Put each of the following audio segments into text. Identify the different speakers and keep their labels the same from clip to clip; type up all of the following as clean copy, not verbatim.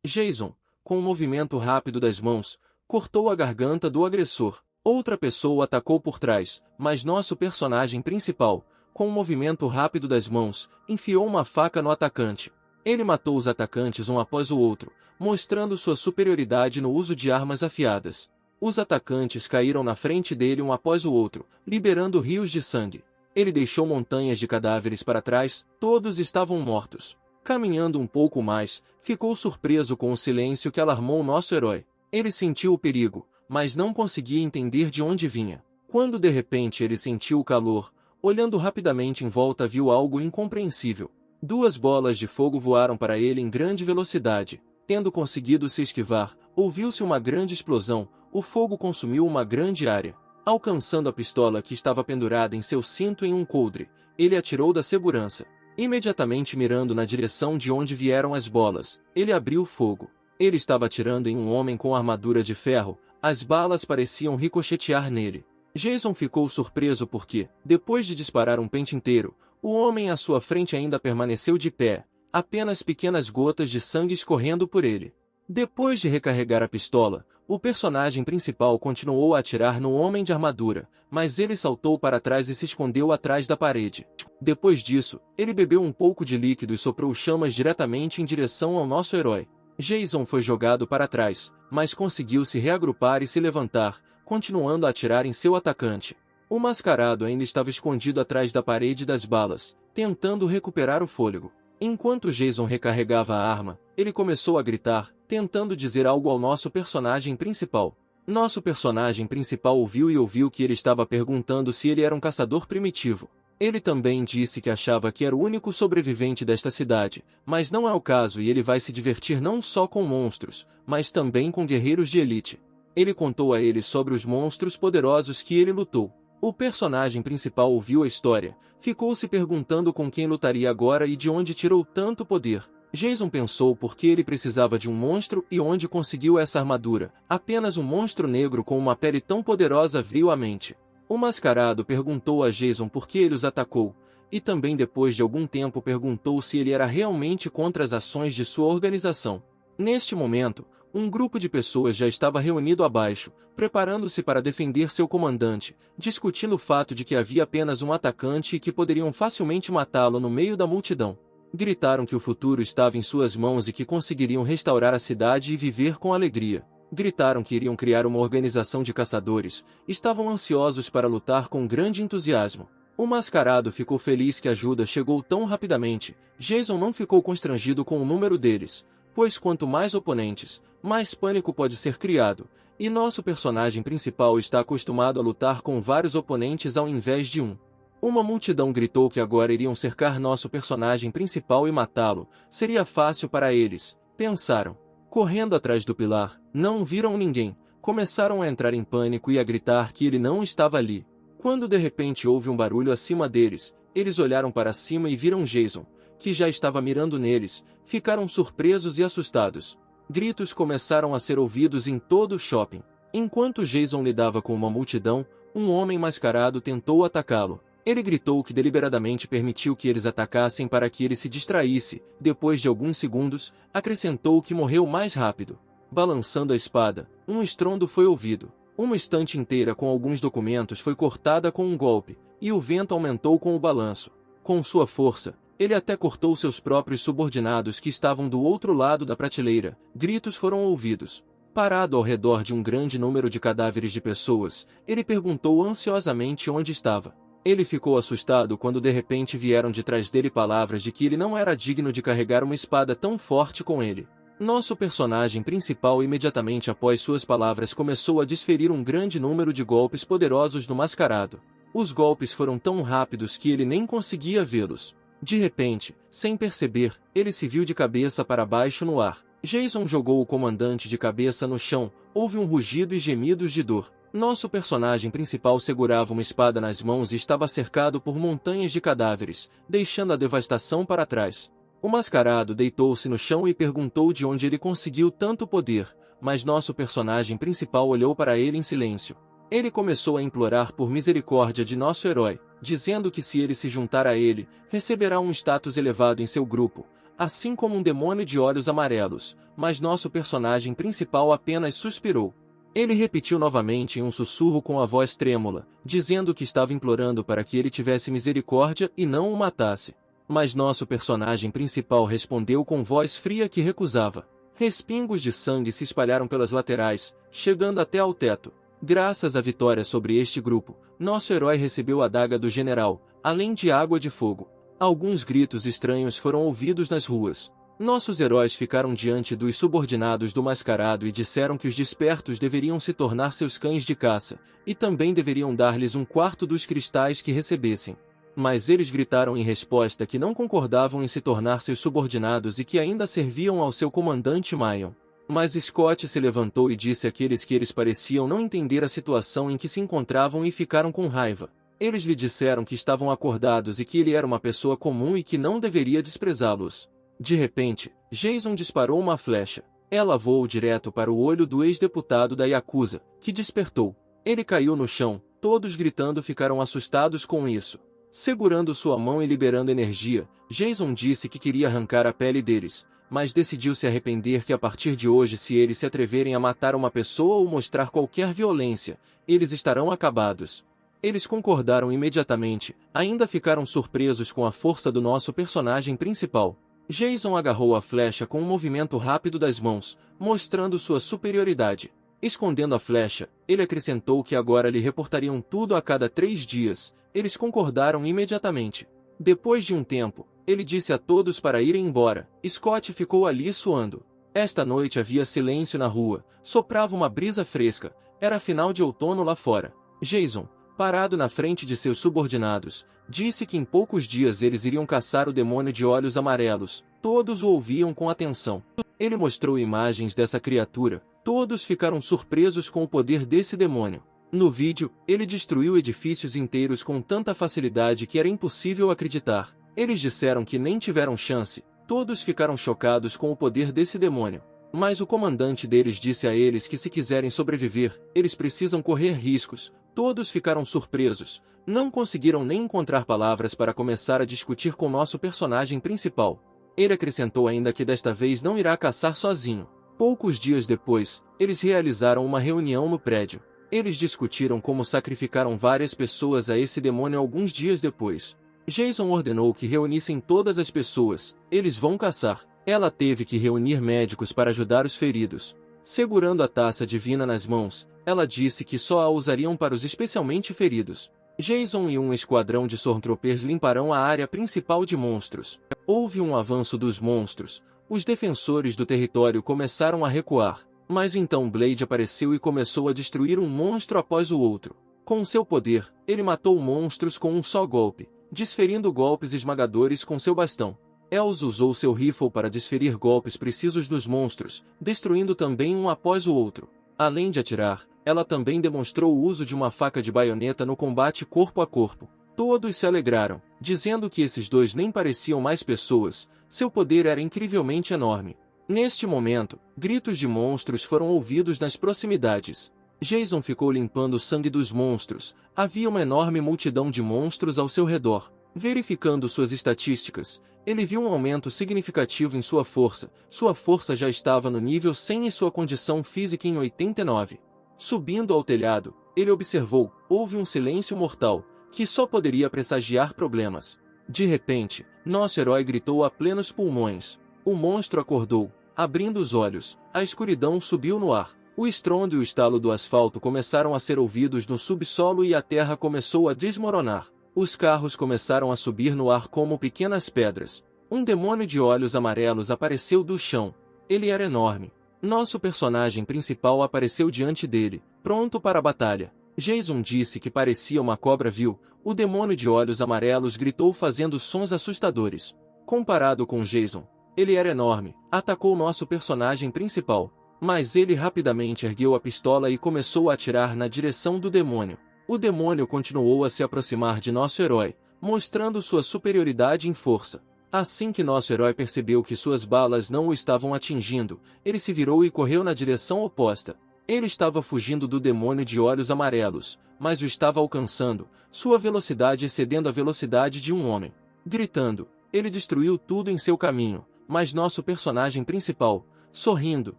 Speaker 1: Jason, com um movimento rápido das mãos, cortou a garganta do agressor. Outra pessoa o atacou por trás, mas nosso personagem principal, com um movimento rápido das mãos, enfiou uma faca no atacante. Ele matou os atacantes um após o outro, mostrando sua superioridade no uso de armas afiadas. Os atacantes caíram na frente dele um após o outro, liberando rios de sangue. Ele deixou montanhas de cadáveres para trás, todos estavam mortos. Caminhando um pouco mais, ficou surpreso com o silêncio que alarmou nosso herói. Ele sentiu o perigo, mas não conseguia entender de onde vinha. Quando de repente ele sentiu o calor, olhando rapidamente em volta viu algo incompreensível. Duas bolas de fogo voaram para ele em grande velocidade. Tendo conseguido se esquivar, ouviu-se uma grande explosão, o fogo consumiu uma grande área. Alcançando a pistola que estava pendurada em seu cinto em um coldre, ele atirou da segurança. Imediatamente mirando na direção de onde vieram as bolas, ele abriu fogo. Ele estava atirando em um homem com armadura de ferro, as balas pareciam ricochetear nele. Jason ficou surpreso porque, depois de disparar um pente inteiro, o homem à sua frente ainda permaneceu de pé, apenas pequenas gotas de sangue escorrendo por ele. Depois de recarregar a pistola, o personagem principal continuou a atirar no homem de armadura, mas ele saltou para trás e se escondeu atrás da parede. Depois disso, ele bebeu um pouco de líquido e soprou chamas diretamente em direção ao nosso herói. Jason foi jogado para trás, mas conseguiu se reagrupar e se levantar, continuando a atirar em seu atacante. O mascarado ainda estava escondido atrás da parede das balas, tentando recuperar o fôlego. Enquanto Jason recarregava a arma, ele começou a gritar, tentando dizer algo ao nosso personagem principal. Nosso personagem principal ouviu que ele estava perguntando se ele era um caçador primitivo. Ele também disse que achava que era o único sobrevivente desta cidade, mas não é o caso e ele vai se divertir não só com monstros, mas também com guerreiros de elite. Ele contou a ele sobre os monstros poderosos que ele lutou. O personagem principal ouviu a história, ficou se perguntando com quem lutaria agora e de onde tirou tanto poder. Jason pensou por que ele precisava de um monstro e onde conseguiu essa armadura. Apenas um monstro negro com uma pele tão poderosa veio à mente. O mascarado perguntou a Jason por que ele os atacou, e também depois de algum tempo perguntou se ele era realmente contra as ações de sua organização. Neste momento, um grupo de pessoas já estava reunido abaixo, preparando-se para defender seu comandante, discutindo o fato de que havia apenas um atacante e que poderiam facilmente matá-lo no meio da multidão. Gritaram que o futuro estava em suas mãos e que conseguiriam restaurar a cidade e viver com alegria. Gritaram que iriam criar uma organização de caçadores, estavam ansiosos para lutar com grande entusiasmo. O mascarado ficou feliz que a ajuda chegou tão rapidamente. Jason não ficou constrangido com o número deles, pois quanto mais oponentes, mais pânico pode ser criado, e nosso personagem principal está acostumado a lutar com vários oponentes ao invés de um. Uma multidão gritou que agora iriam cercar nosso personagem principal e matá-lo. Seria fácil para eles, pensaram. Correndo atrás do pilar, não viram ninguém, começaram a entrar em pânico e a gritar que ele não estava ali. Quando de repente houve um barulho acima deles, eles olharam para cima e viram Jason, que já estava mirando neles, ficaram surpresos e assustados. Gritos começaram a ser ouvidos em todo o shopping. Enquanto Jason lidava com uma multidão, um homem mascarado tentou atacá-lo. Ele gritou que deliberadamente permitiu que eles atacassem para que ele se distraísse. Depois de alguns segundos, acrescentou que morreu mais rápido. Balançando a espada, um estrondo foi ouvido. Uma estante inteira com alguns documentos foi cortada com um golpe, e o vento aumentou com o balanço. Com sua força, ele até cortou seus próprios subordinados que estavam do outro lado da prateleira. Gritos foram ouvidos. Parado ao redor de um grande número de cadáveres de pessoas, ele perguntou ansiosamente onde estava. Ele ficou assustado quando de repente vieram de trás dele palavras de que ele não era digno de carregar uma espada tão forte com ele. Nosso personagem principal imediatamente após suas palavras começou a desferir um grande número de golpes poderosos no mascarado. Os golpes foram tão rápidos que ele nem conseguia vê-los. De repente, sem perceber, ele se viu de cabeça para baixo no ar. Jason jogou o comandante de cabeça no chão, houve um rugido e gemidos de dor. Nosso personagem principal segurava uma espada nas mãos e estava cercado por montanhas de cadáveres, deixando a devastação para trás. O mascarado deitou-se no chão e perguntou de onde ele conseguiu tanto poder, mas nosso personagem principal olhou para ele em silêncio. Ele começou a implorar por misericórdia de nosso herói, dizendo que se ele se juntar a ele, receberá um status elevado em seu grupo. assim como um demônio de olhos amarelos, mas nosso personagem principal apenas suspirou. Ele repetiu novamente em um sussurro com a voz trêmula, dizendo que estava implorando para que ele tivesse misericórdia e não o matasse. Mas nosso personagem principal respondeu com voz fria que recusava. Respingos de sangue se espalharam pelas laterais, chegando até ao teto. Graças à vitória sobre este grupo, nosso herói recebeu a adaga do general, além de água de fogo. Alguns gritos estranhos foram ouvidos nas ruas. Nossos heróis ficaram diante dos subordinados do mascarado e disseram que os despertos deveriam se tornar seus cães de caça, e também deveriam dar-lhes um quarto dos cristais que recebessem. Mas eles gritaram em resposta que não concordavam em se tornar seus subordinados e que ainda serviam ao seu comandante Mayon. Mas Scott se levantou e disse àqueles que eles pareciam não entender a situação em que se encontravam e ficaram com raiva. Eles lhe disseram que estavam acordados e que ele era uma pessoa comum e que não deveria desprezá-los. De repente, Jason disparou uma flecha. Ela voou direto para o olho do ex-deputado da Yakuza, que despertou. Ele caiu no chão, todos gritando ficaram assustados com isso. Segurando sua mão e liberando energia, Jason disse que queria arrancar a pele deles, mas decidiu se arrepender que a partir de hoje se eles se atreverem a matar uma pessoa ou mostrar qualquer violência, eles estarão acabados. Eles concordaram imediatamente, ainda ficaram surpresos com a força do nosso personagem principal. Jason agarrou a flecha com um movimento rápido das mãos, mostrando sua superioridade. Escondendo a flecha, ele acrescentou que agora lhe reportariam tudo a cada 3 dias. Eles concordaram imediatamente. Depois de um tempo, ele disse a todos para irem embora. Scott ficou ali suando. Esta noite havia silêncio na rua, soprava uma brisa fresca, era final de outono lá fora. Jason, parado na frente de seus subordinados, disse que em poucos dias eles iriam caçar o demônio de olhos amarelos. Todos o ouviam com atenção. Ele mostrou imagens dessa criatura. Todos ficaram surpresos com o poder desse demônio. No vídeo, ele destruiu edifícios inteiros com tanta facilidade que era impossível acreditar. Eles disseram que nem tiveram chance. Todos ficaram chocados com o poder desse demônio. Mas o comandante deles disse a eles que se quiserem sobreviver, eles precisam correr riscos. Todos ficaram surpresos. Não conseguiram nem encontrar palavras para começar a discutir com nosso personagem principal. Ele acrescentou ainda que desta vez não irá caçar sozinho. Poucos dias depois, eles realizaram uma reunião no prédio. Eles discutiram como sacrificaram várias pessoas a esse demônio alguns dias depois. Jason ordenou que reunissem todas as pessoas. Eles vão caçar. Ela teve que reunir médicos para ajudar os feridos. Segurando a taça divina nas mãos, ela disse que só a usariam para os especialmente feridos. Jason e um esquadrão de Stormtroopers limparão a área principal de monstros. Houve um avanço dos monstros. Os defensores do território começaram a recuar. Mas então Blade apareceu e começou a destruir um monstro após o outro. Com seu poder, ele matou monstros com um só golpe, desferindo golpes esmagadores com seu bastão. Els usou seu rifle para desferir golpes precisos dos monstros, destruindo também um após o outro. Além de atirar, ela também demonstrou o uso de uma faca de baioneta no combate corpo a corpo. Todos se alegraram, dizendo que esses dois nem pareciam mais pessoas, seu poder era incrivelmente enorme. Neste momento, gritos de monstros foram ouvidos nas proximidades. Jason ficou limpando o sangue dos monstros. Havia uma enorme multidão de monstros ao seu redor. Verificando suas estatísticas, ele viu um aumento significativo em sua força. Sua força já estava no nível 100 e sua condição física em 89. Subindo ao telhado, ele observou, houve um silêncio mortal, que só poderia pressagiar problemas. De repente, nosso herói gritou a plenos pulmões. O monstro acordou, abrindo os olhos, a escuridão subiu no ar. O estrondo e o estalo do asfalto começaram a ser ouvidos no subsolo e a terra começou a desmoronar. Os carros começaram a subir no ar como pequenas pedras. Um demônio de olhos amarelos apareceu do chão. Ele era enorme. Nosso personagem principal apareceu diante dele, pronto para a batalha. Jason disse que parecia uma cobra vil. O demônio de olhos amarelos gritou fazendo sons assustadores. Comparado com Jason, ele era enorme. Atacou nosso personagem principal. Mas ele rapidamente ergueu a pistola e começou a atirar na direção do demônio. O demônio continuou a se aproximar de nosso herói, mostrando sua superioridade em força. Assim que nosso herói percebeu que suas balas não o estavam atingindo, ele se virou e correu na direção oposta. Ele estava fugindo do demônio de olhos amarelos, mas o estava alcançando, sua velocidade excedendo a velocidade de um homem. Gritando, ele destruiu tudo em seu caminho, mas nosso personagem principal, sorrindo,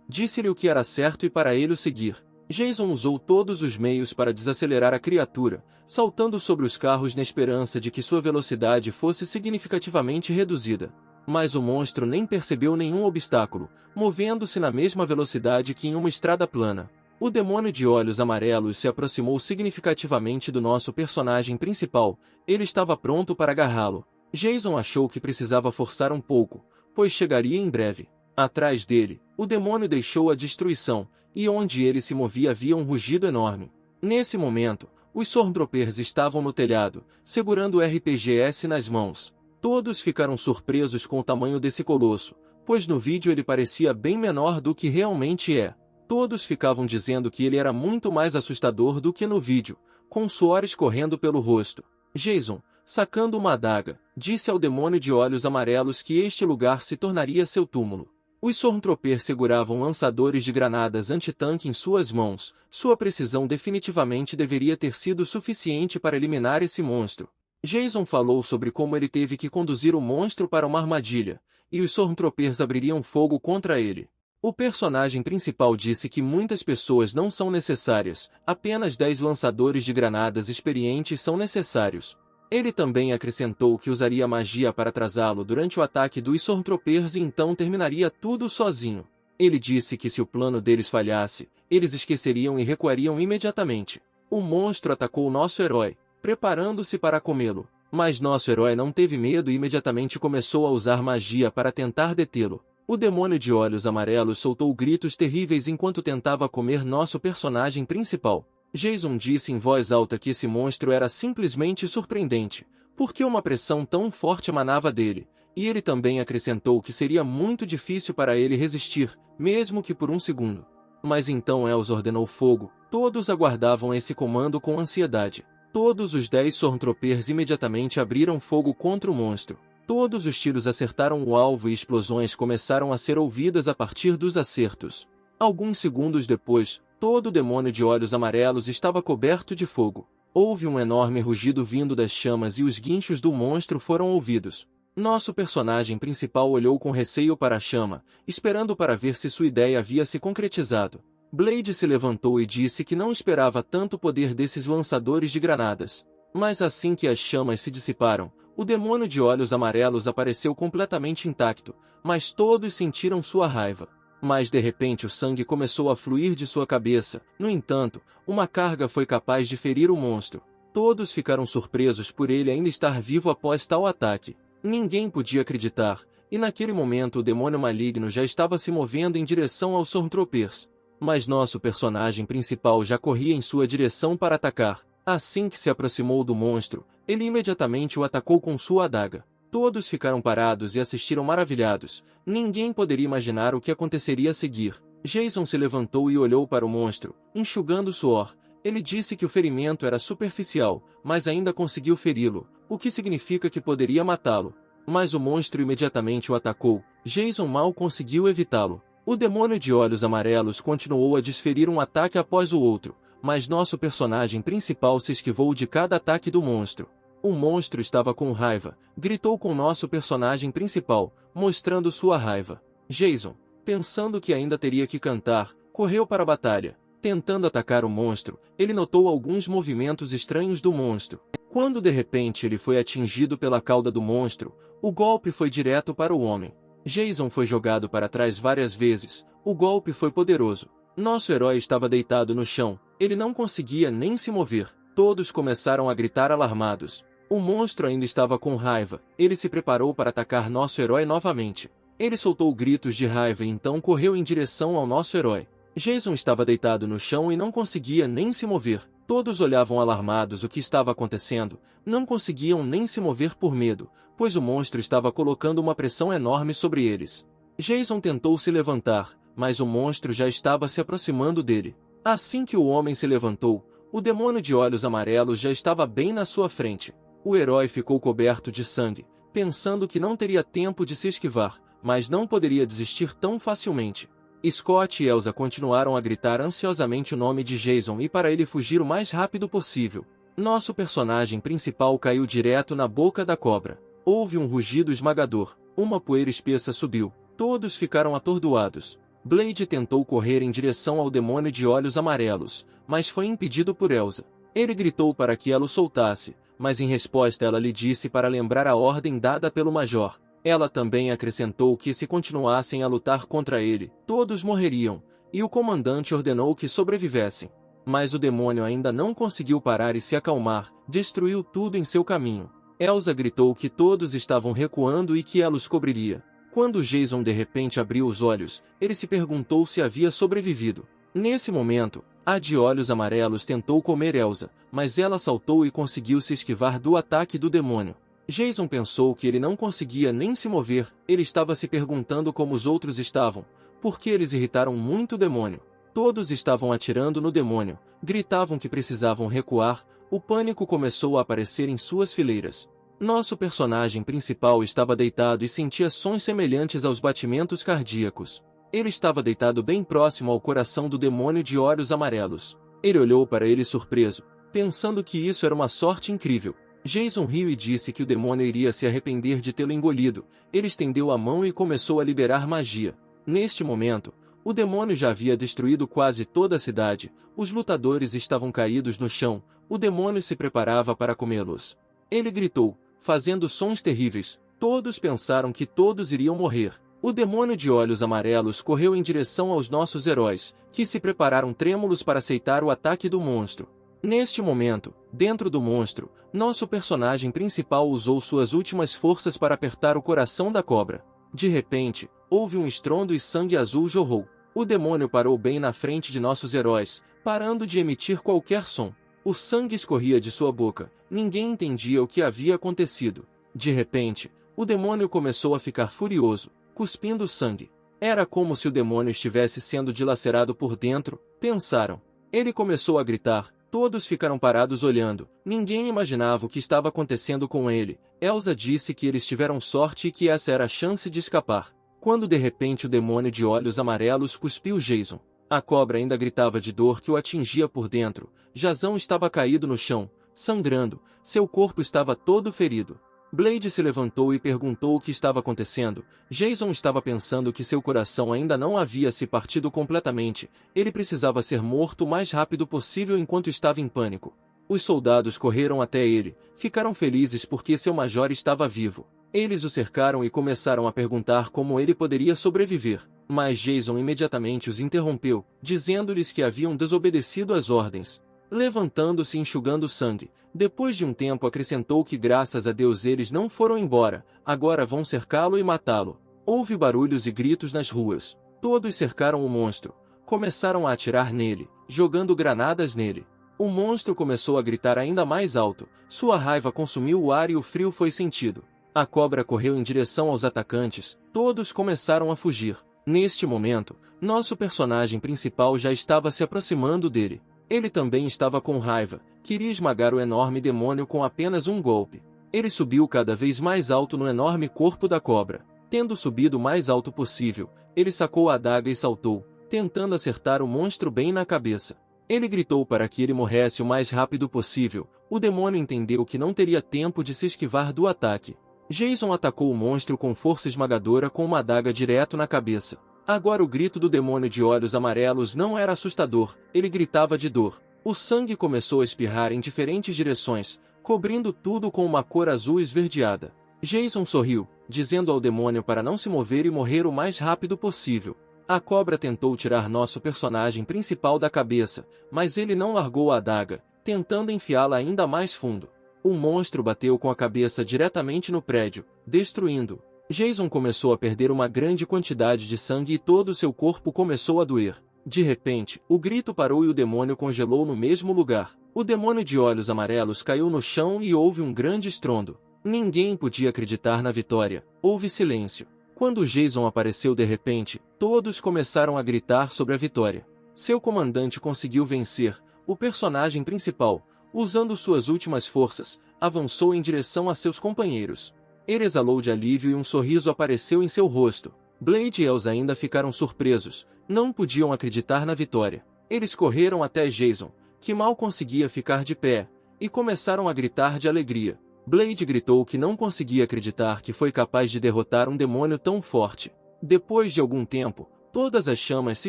Speaker 1: disse-lhe o que era certo e para ele o seguir. Jason usou todos os meios para desacelerar a criatura, saltando sobre os carros na esperança de que sua velocidade fosse significativamente reduzida. Mas o monstro nem percebeu nenhum obstáculo, movendo-se na mesma velocidade que em uma estrada plana. O demônio de olhos amarelos se aproximou significativamente do nosso personagem principal. Ele estava pronto para agarrá-lo. Jason achou que precisava forçar um pouco, pois chegaria em breve. Atrás dele, o demônio deixou a destruição, e onde ele se movia havia um rugido enorme. Nesse momento, os Stormtroopers estavam no telhado, segurando o RPGs nas mãos. Todos ficaram surpresos com o tamanho desse colosso, pois no vídeo ele parecia bem menor do que realmente é. Todos ficavam dizendo que ele era muito mais assustador do que no vídeo, com suor escorrendo pelo rosto. Jason, sacando uma adaga, disse ao demônio de olhos amarelos que este lugar se tornaria seu túmulo. Os Stormtroopers seguravam lançadores de granadas antitanque em suas mãos. Sua precisão definitivamente deveria ter sido suficiente para eliminar esse monstro. Jason falou sobre como ele teve que conduzir o monstro para uma armadilha, e os Stormtroopers abririam fogo contra ele. O personagem principal disse que muitas pessoas não são necessárias, apenas 10 lançadores de granadas experientes são necessários. Ele também acrescentou que usaria magia para atrasá-lo durante o ataque dos Stormtroopers e então terminaria tudo sozinho. Ele disse que se o plano deles falhasse, eles esqueceriam e recuariam imediatamente. O monstro atacou nosso herói, preparando-se para comê-lo. Mas nosso herói não teve medo e imediatamente começou a usar magia para tentar detê-lo. O demônio de olhos amarelos soltou gritos terríveis enquanto tentava comer nosso personagem principal. Jason disse em voz alta que esse monstro era simplesmente surpreendente, porque uma pressão tão forte emanava dele, e ele também acrescentou que seria muito difícil para ele resistir, mesmo que por um segundo. Mas então Els ordenou fogo. Todos aguardavam esse comando com ansiedade. Todos os 10 Stormtroopers imediatamente abriram fogo contra o monstro. Todos os tiros acertaram o alvo e explosões começaram a ser ouvidas a partir dos acertos. Alguns segundos depois, todo o demônio de olhos amarelos estava coberto de fogo. Houve um enorme rugido vindo das chamas e os guinchos do monstro foram ouvidos. Nosso personagem principal olhou com receio para a chama, esperando para ver se sua ideia havia se concretizado. Blade se levantou e disse que não esperava tanto poder desses lançadores de granadas. Mas assim que as chamas se dissiparam, o demônio de olhos amarelos apareceu completamente intacto, mas todos sentiram sua raiva. Mas de repente o sangue começou a fluir de sua cabeça. No entanto, uma carga foi capaz de ferir o monstro. Todos ficaram surpresos por ele ainda estar vivo após tal ataque. Ninguém podia acreditar, e naquele momento o demônio maligno já estava se movendo em direção aos Stormtroopers. Mas nosso personagem principal já corria em sua direção para atacar. Assim que se aproximou do monstro, ele imediatamente o atacou com sua adaga. Todos ficaram parados e assistiram maravilhados. Ninguém poderia imaginar o que aconteceria a seguir. Jason se levantou e olhou para o monstro, enxugando suor. Ele disse que o ferimento era superficial, mas ainda conseguiu feri-lo, o que significa que poderia matá-lo. Mas o monstro imediatamente o atacou. Jason mal conseguiu evitá-lo. O demônio de olhos amarelos continuou a desferir um ataque após o outro, mas nosso personagem principal se esquivou de cada ataque do monstro. O monstro estava com raiva, gritou com nosso personagem principal, mostrando sua raiva. Jason, pensando que ainda teria que cantar, correu para a batalha. Tentando atacar o monstro, ele notou alguns movimentos estranhos do monstro. Quando de repente ele foi atingido pela cauda do monstro, o golpe foi direto para o homem. Jason foi jogado para trás várias vezes. O golpe foi poderoso. Nosso herói estava deitado no chão. Ele não conseguia nem se mover. Todos começaram a gritar alarmados. O monstro ainda estava com raiva. Ele se preparou para atacar nosso herói novamente. Ele soltou gritos de raiva e então correu em direção ao nosso herói. Jason estava deitado no chão e não conseguia nem se mover. Todos olhavam alarmados o que estava acontecendo. Não conseguiam nem se mover por medo, pois o monstro estava colocando uma pressão enorme sobre eles. Jason tentou se levantar, mas o monstro já estava se aproximando dele. Assim que o homem se levantou, o demônio de olhos amarelos já estava bem na sua frente. O herói ficou coberto de sangue, pensando que não teria tempo de se esquivar, mas não poderia desistir tão facilmente. Scott e Elsa continuaram a gritar ansiosamente o nome de Jason e para ele fugir o mais rápido possível. Nosso personagem principal caiu direto na boca da cobra. Houve um rugido esmagador. Uma poeira espessa subiu. Todos ficaram atordoados. Blade tentou correr em direção ao demônio de olhos amarelos, mas foi impedido por Elsa. Ele gritou para que ela o soltasse, mas em resposta ela lhe disse para lembrar a ordem dada pelo Major. Ela também acrescentou que se continuassem a lutar contra ele, todos morreriam, e o comandante ordenou que sobrevivessem. Mas o demônio ainda não conseguiu parar e se acalmar, destruiu tudo em seu caminho. Elsa gritou que todos estavam recuando e que ela os cobriria. Quando Jason de repente abriu os olhos, ele se perguntou se havia sobrevivido. Nesse momento, a de olhos amarelos tentou comer Elsa, mas ela saltou e conseguiu se esquivar do ataque do demônio. Jason pensou que ele não conseguia nem se mover, ele estava se perguntando como os outros estavam, porque eles irritaram muito o demônio. Todos estavam atirando no demônio, gritavam que precisavam recuar, o pânico começou a aparecer em suas fileiras. Nosso personagem principal estava deitado e sentia sons semelhantes aos batimentos cardíacos. Ele estava deitado bem próximo ao coração do demônio de olhos amarelos. Ele olhou para ele surpreso, pensando que isso era uma sorte incrível. Jason riu e disse que o demônio iria se arrepender de tê-lo engolido. Ele estendeu a mão e começou a liberar magia. Neste momento, o demônio já havia destruído quase toda a cidade. Os lutadores estavam caídos no chão. O demônio se preparava para comê-los. Ele gritou, fazendo sons terríveis. Todos pensaram que todos iriam morrer. O demônio de olhos amarelos correu em direção aos nossos heróis, que se prepararam trêmulos para aceitar o ataque do monstro. Neste momento, dentro do monstro, nosso personagem principal usou suas últimas forças para apertar o coração da cobra. De repente, houve um estrondo e sangue azul jorrou. O demônio parou bem na frente de nossos heróis, parando de emitir qualquer som. O sangue escorria de sua boca. Ninguém entendia o que havia acontecido. De repente, o demônio começou a ficar furioso, cuspindo sangue. Era como se o demônio estivesse sendo dilacerado por dentro, pensaram. Ele começou a gritar. Todos ficaram parados olhando. Ninguém imaginava o que estava acontecendo com ele. Elsa disse que eles tiveram sorte e que essa era a chance de escapar. Quando de repente o demônio de olhos amarelos cuspiu Jason. A cobra ainda gritava de dor que o atingia por dentro. Jason estava caído no chão, sangrando. Seu corpo estava todo ferido. Blade se levantou e perguntou o que estava acontecendo. Jason estava pensando que seu coração ainda não havia se partido completamente. Ele precisava ser morto o mais rápido possível enquanto estava em pânico. Os soldados correram até ele. Ficaram felizes porque seu major estava vivo. Eles o cercaram e começaram a perguntar como ele poderia sobreviver. Mas Jason imediatamente os interrompeu, dizendo-lhes que haviam desobedecido às ordens. Levantando-se e enxugando sangue, depois de um tempo acrescentou que graças a Deus eles não foram embora, agora vão cercá-lo e matá-lo. Houve barulhos e gritos nas ruas. Todos cercaram o monstro. Começaram a atirar nele, jogando granadas nele. O monstro começou a gritar ainda mais alto. Sua raiva consumiu o ar e o frio foi sentido. A cobra correu em direção aos atacantes. Todos começaram a fugir. Neste momento, nosso personagem principal já estava se aproximando dele. Ele também estava com raiva, queria esmagar o enorme demônio com apenas um golpe. Ele subiu cada vez mais alto no enorme corpo da cobra. Tendo subido o mais alto possível, ele sacou a adaga e saltou, tentando acertar o monstro bem na cabeça. Ele gritou para que ele morresse o mais rápido possível. O demônio entendeu que não teria tempo de se esquivar do ataque. Jason atacou o monstro com força esmagadora com uma adaga direto na cabeça. Agora o grito do demônio de olhos amarelos não era assustador, ele gritava de dor. O sangue começou a espirrar em diferentes direções, cobrindo tudo com uma cor azul esverdeada. Jason sorriu, dizendo ao demônio para não se mover e morrer o mais rápido possível. A cobra tentou tirar nosso personagem principal da cabeça, mas ele não largou a adaga, tentando enfiá-la ainda mais fundo. O monstro bateu com a cabeça diretamente no prédio, destruindo. Jason começou a perder uma grande quantidade de sangue e todo o seu corpo começou a doer. De repente, o grito parou e o demônio congelou no mesmo lugar. O demônio de olhos amarelos caiu no chão e houve um grande estrondo. Ninguém podia acreditar na vitória. Houve silêncio. Quando Jason apareceu de repente, todos começaram a gritar sobre a vitória. Seu comandante conseguiu vencer. O personagem principal, usando suas últimas forças, avançou em direção a seus companheiros. Ele exalou de alívio e um sorriso apareceu em seu rosto. Blade e Elsa ainda ficaram surpresos, não podiam acreditar na vitória. Eles correram até Jason, que mal conseguia ficar de pé, e começaram a gritar de alegria. Blade gritou que não conseguia acreditar que foi capaz de derrotar um demônio tão forte. Depois de algum tempo, todas as chamas se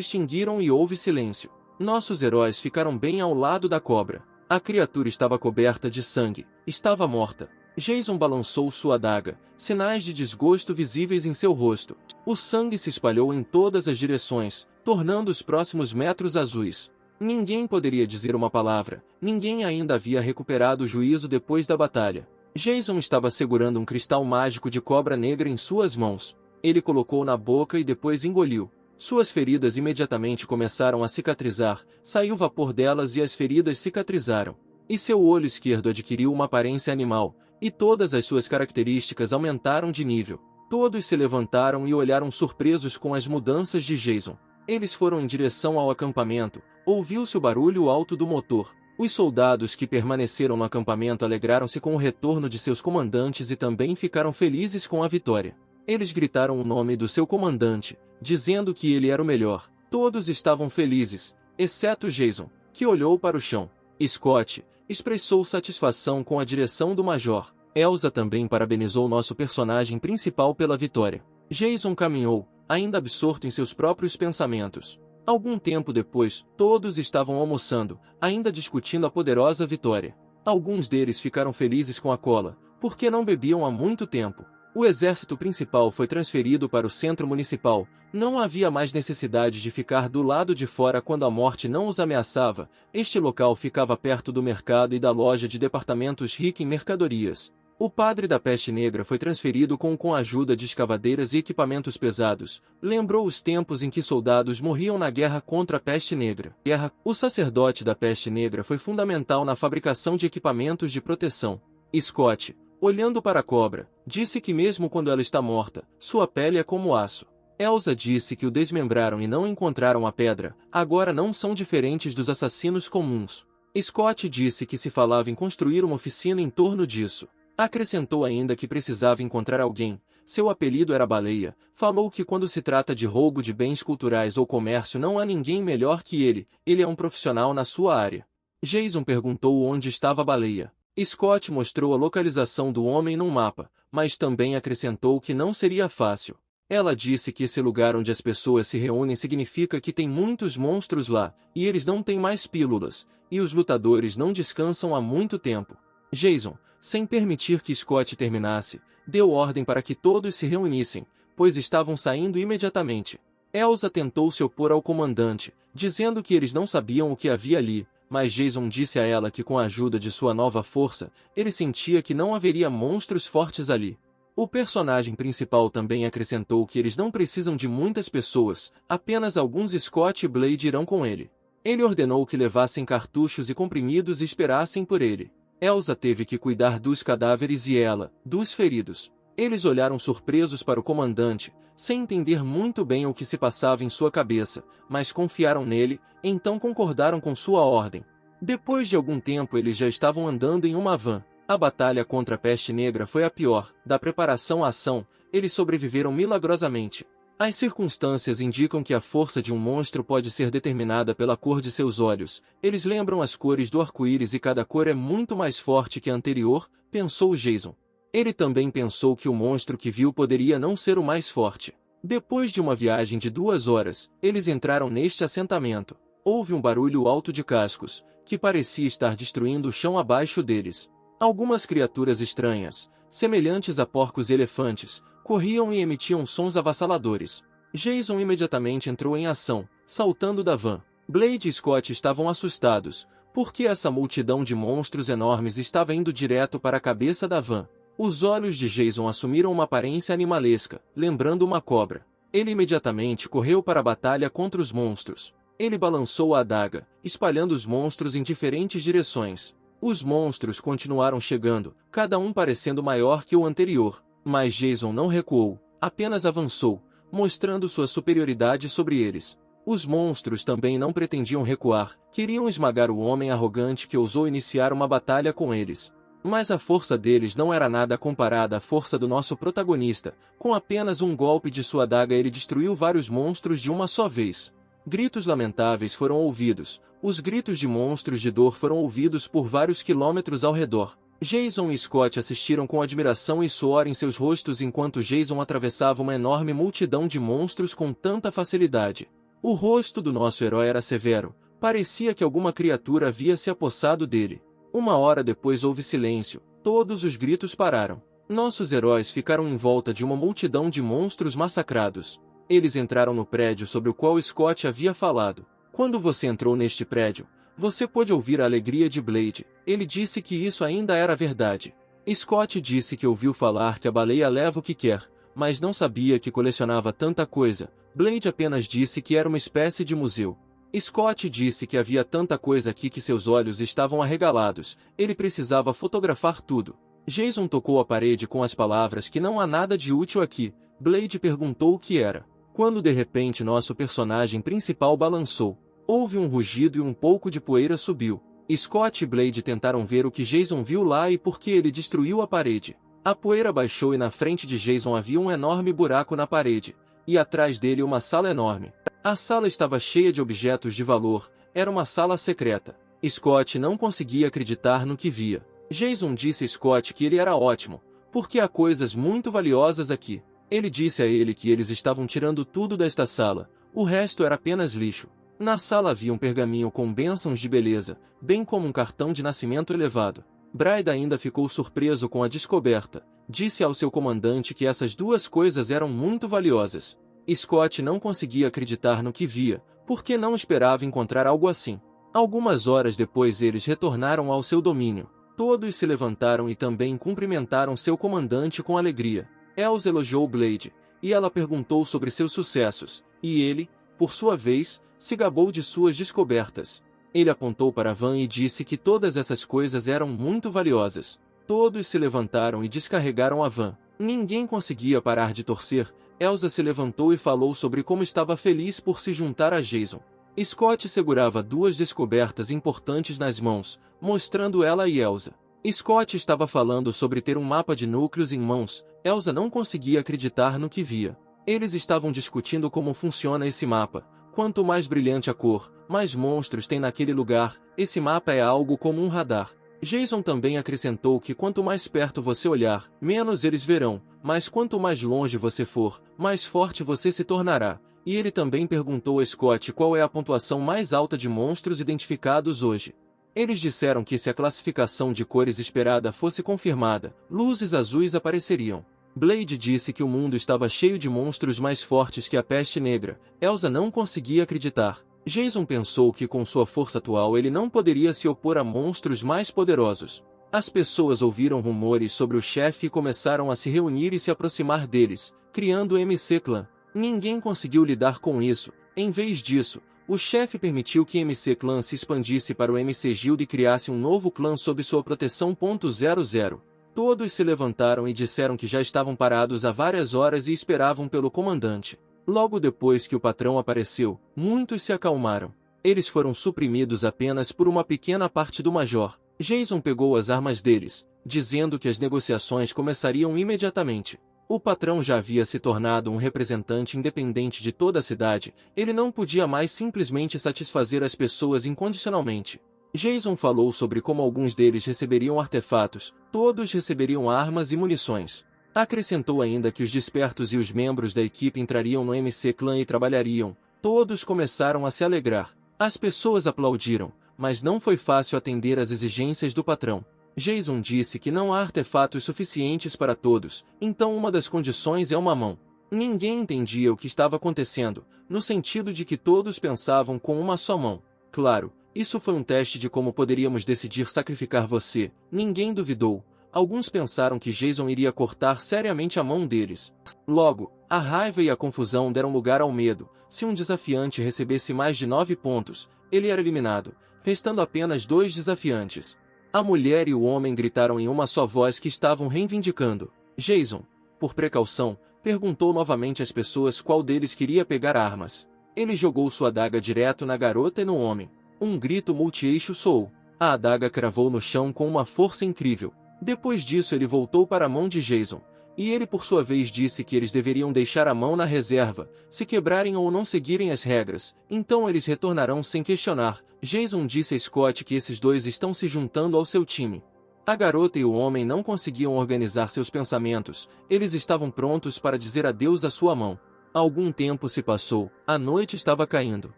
Speaker 1: extinguiram e houve silêncio. Nossos heróis ficaram bem ao lado da cobra. A criatura estava coberta de sangue, estava morta. Jason balançou sua adaga, sinais de desgosto visíveis em seu rosto. O sangue se espalhou em todas as direções, tornando os próximos metros azuis. Ninguém poderia dizer uma palavra, ninguém ainda havia recuperado o juízo depois da batalha. Jason estava segurando um cristal mágico de cobra negra em suas mãos. Ele colocou na boca e depois engoliu. Suas feridas imediatamente começaram a cicatrizar, saiu vapor delas e as feridas cicatrizaram. E seu olho esquerdo adquiriu uma aparência animal, e todas as suas características aumentaram de nível. Todos se levantaram e olharam surpresos com as mudanças de Jason. Eles foram em direção ao acampamento, ouviu-se o barulho alto do motor. Os soldados que permaneceram no acampamento alegraram-se com o retorno de seus comandantes e também ficaram felizes com a vitória. Eles gritaram o nome do seu comandante, dizendo que ele era o melhor. Todos estavam felizes, exceto Jason, que olhou para o chão. Scott expressou satisfação com a direção do major. Elsa também parabenizou nosso personagem principal pela vitória. Jason caminhou, ainda absorto em seus próprios pensamentos. Algum tempo depois, todos estavam almoçando, ainda discutindo a poderosa vitória. Alguns deles ficaram felizes com a cola, porque não bebiam há muito tempo. O exército principal foi transferido para o centro municipal. Não havia mais necessidade de ficar do lado de fora quando a morte não os ameaçava. Este local ficava perto do mercado e da loja de departamentos rica em mercadorias. O padre da peste negra foi transferido com a ajuda de escavadeiras e equipamentos pesados. Lembrou os tempos em que soldados morriam na guerra contra a peste negra. O sacerdote da peste negra foi fundamental na fabricação de equipamentos de proteção. Scott, olhando para a cobra, disse que mesmo quando ela está morta, sua pele é como aço. Elsa disse que o desmembraram e não encontraram a pedra, agora não são diferentes dos assassinos comuns. Scott disse que se falava em construir uma oficina em torno disso. Acrescentou ainda que precisava encontrar alguém, seu apelido era Baleia, falou que quando se trata de roubo de bens culturais ou comércio não há ninguém melhor que ele é um profissional na sua área. Jason perguntou onde estava a Baleia. Scott mostrou a localização do homem num mapa, mas também acrescentou que não seria fácil. Ela disse que esse lugar onde as pessoas se reúnem significa que tem muitos monstros lá, e eles não têm mais pílulas, e os lutadores não descansam há muito tempo. Jason, sem permitir que Scott terminasse, deu ordem para que todos se reunissem, pois estavam saindo imediatamente. Elsa tentou se opor ao comandante, dizendo que eles não sabiam o que havia ali, mas Jason disse a ela que com a ajuda de sua nova força, ele sentia que não haveria monstros fortes ali. O personagem principal também acrescentou que eles não precisam de muitas pessoas, apenas alguns. Scott e Blade irão com ele. Ele ordenou que levassem cartuchos e comprimidos e esperassem por ele. Elsa teve que cuidar dos cadáveres e ela, dos feridos. Eles olharam surpresos para o comandante, sem entender muito bem o que se passava em sua cabeça, mas confiaram nele, então concordaram com sua ordem. Depois de algum tempo eles já estavam andando em uma van. A batalha contra a peste negra foi a pior. Da preparação à ação, eles sobreviveram milagrosamente. As circunstâncias indicam que a força de um monstro pode ser determinada pela cor de seus olhos. Eles lembram as cores do arco-íris e cada cor é muito mais forte que a anterior, pensou Jason. Ele também pensou que o monstro que viu poderia não ser o mais forte. Depois de uma viagem de 2 horas, eles entraram neste assentamento. Houve um barulho alto de cascos, que parecia estar destruindo o chão abaixo deles. Algumas criaturas estranhas, semelhantes a porcos e elefantes, corriam e emitiam sons avassaladores. Jason imediatamente entrou em ação, saltando da van. Blade e Scott estavam assustados, porque essa multidão de monstros enormes estava indo direto para a cabeça da van. Os olhos de Jason assumiram uma aparência animalesca, lembrando uma cobra. Ele imediatamente correu para a batalha contra os monstros. Ele balançou a adaga, espalhando os monstros em diferentes direções. Os monstros continuaram chegando, cada um parecendo maior que o anterior, mas Jason não recuou, apenas avançou, mostrando sua superioridade sobre eles. Os monstros também não pretendiam recuar, queriam esmagar o homem arrogante que ousou iniciar uma batalha com eles. Mas a força deles não era nada comparada à força do nosso protagonista. Com apenas um golpe de sua adaga ele destruiu vários monstros de uma só vez. Gritos lamentáveis foram ouvidos. Os gritos de monstros de dor foram ouvidos por vários quilômetros ao redor. Jason e Scott assistiram com admiração e suor em seus rostos enquanto Jason atravessava uma enorme multidão de monstros com tanta facilidade. O rosto do nosso herói era severo, parecia que alguma criatura havia se apossado dele. Uma hora depois houve silêncio, todos os gritos pararam. Nossos heróis ficaram em volta de uma multidão de monstros massacrados. Eles entraram no prédio sobre o qual Scott havia falado. Quando você entrou neste prédio, você pôde ouvir a alegria de Blade. Ele disse que isso ainda era verdade. Scott disse que ouviu falar que a baleia leva o que quer, mas não sabia que colecionava tanta coisa. Blade apenas disse que era uma espécie de museu. Scott disse que havia tanta coisa aqui que seus olhos estavam arregalados. Ele precisava fotografar tudo. Jason tocou a parede com as palavras que não há nada de útil aqui. Blade perguntou o que era. Quando de repente nosso personagem principal balançou. Houve um rugido e um pouco de poeira subiu. Scott e Blade tentaram ver o que Jason viu lá e por que ele destruiu a parede. A poeira baixou e na frente de Jason havia um enorme buraco na parede, e atrás dele uma sala enorme. A sala estava cheia de objetos de valor, era uma sala secreta. Scott não conseguia acreditar no que via. Jason disse a Scott que ele era ótimo, porque há coisas muito valiosas aqui. Ele disse a ele que eles estavam tirando tudo desta sala, o resto era apenas lixo. Na sala havia um pergaminho com bênçãos de beleza, bem como um cartão de nascimento elevado. Bride ainda ficou surpreso com a descoberta. Disse ao seu comandante que essas duas coisas eram muito valiosas. Scott não conseguia acreditar no que via, porque não esperava encontrar algo assim. Algumas horas depois eles retornaram ao seu domínio. Todos se levantaram e também cumprimentaram seu comandante com alegria. Elsa elogiou Blade, e ela perguntou sobre seus sucessos, e ele, por sua vez, se gabou de suas descobertas. Ele apontou para a van e disse que todas essas coisas eram muito valiosas. Todos se levantaram e descarregaram a van. Ninguém conseguia parar de torcer. Elsa se levantou e falou sobre como estava feliz por se juntar a Jason. Scott segurava duas descobertas importantes nas mãos, mostrando ela e Elsa. Scott estava falando sobre ter um mapa de núcleos em mãos. Elsa não conseguia acreditar no que via. Eles estavam discutindo como funciona esse mapa. Quanto mais brilhante a cor, mais monstros tem naquele lugar. Esse mapa é algo como um radar. Jason também acrescentou que quanto mais perto você olhar, menos eles verão, mas quanto mais longe você for, mais forte você se tornará. E ele também perguntou a Scott qual é a pontuação mais alta de monstros identificados hoje. Eles disseram que se a classificação de cores esperada fosse confirmada, luzes azuis apareceriam. Blade disse que o mundo estava cheio de monstros mais fortes que a peste negra. Elsa não conseguia acreditar. Jason pensou que com sua força atual ele não poderia se opor a monstros mais poderosos. As pessoas ouviram rumores sobre o chefe e começaram a se reunir e se aproximar deles, criando o MC Clan. Ninguém conseguiu lidar com isso. Em vez disso, o chefe permitiu que MC Clan se expandisse para o MC Guild e criasse um novo clã sob sua proteção. 00. Todos se levantaram e disseram que já estavam parados há várias horas e esperavam pelo comandante. Logo depois que o patrão apareceu, muitos se acalmaram. Eles foram suprimidos apenas por uma pequena parte do major. Jason pegou as armas deles, dizendo que as negociações começariam imediatamente. O patrão já havia se tornado um representante independente de toda a cidade. Ele não podia mais simplesmente satisfazer as pessoas incondicionalmente. Jason falou sobre como alguns deles receberiam artefatos, todos receberiam armas e munições. Acrescentou ainda que os despertos e os membros da equipe entrariam no MC Clan e trabalhariam. Todos começaram a se alegrar. As pessoas aplaudiram, mas não foi fácil atender às exigências do patrão. Jason disse que não há artefatos suficientes para todos, então uma das condições é uma mão. Ninguém entendia o que estava acontecendo, no sentido de que todos pensavam com uma só mão. Claro, isso foi um teste de como poderíamos decidir sacrificar você. Ninguém duvidou. Alguns pensaram que Jason iria cortar seriamente a mão deles. Logo, a raiva e a confusão deram lugar ao medo. Se um desafiante recebesse mais de 9 pontos, ele era eliminado, restando apenas 2 desafiantes. A mulher e o homem gritaram em uma só voz que estavam reivindicando. Jason, por precaução, perguntou novamente às pessoas qual deles queria pegar armas. Ele jogou sua adaga direto na garota e no homem. Um grito multi-eixo soou. A adaga cravou no chão com uma força incrível. Depois disso ele voltou para a mão de Jason, e ele por sua vez disse que eles deveriam deixar a mão na reserva, se quebrarem ou não seguirem as regras, então eles retornarão sem questionar. Jason disse a Scott que esses dois estão se juntando ao seu time. A garota e o homem não conseguiam organizar seus pensamentos, eles estavam prontos para dizer adeus à sua mão. Algum tempo se passou, a noite estava caindo.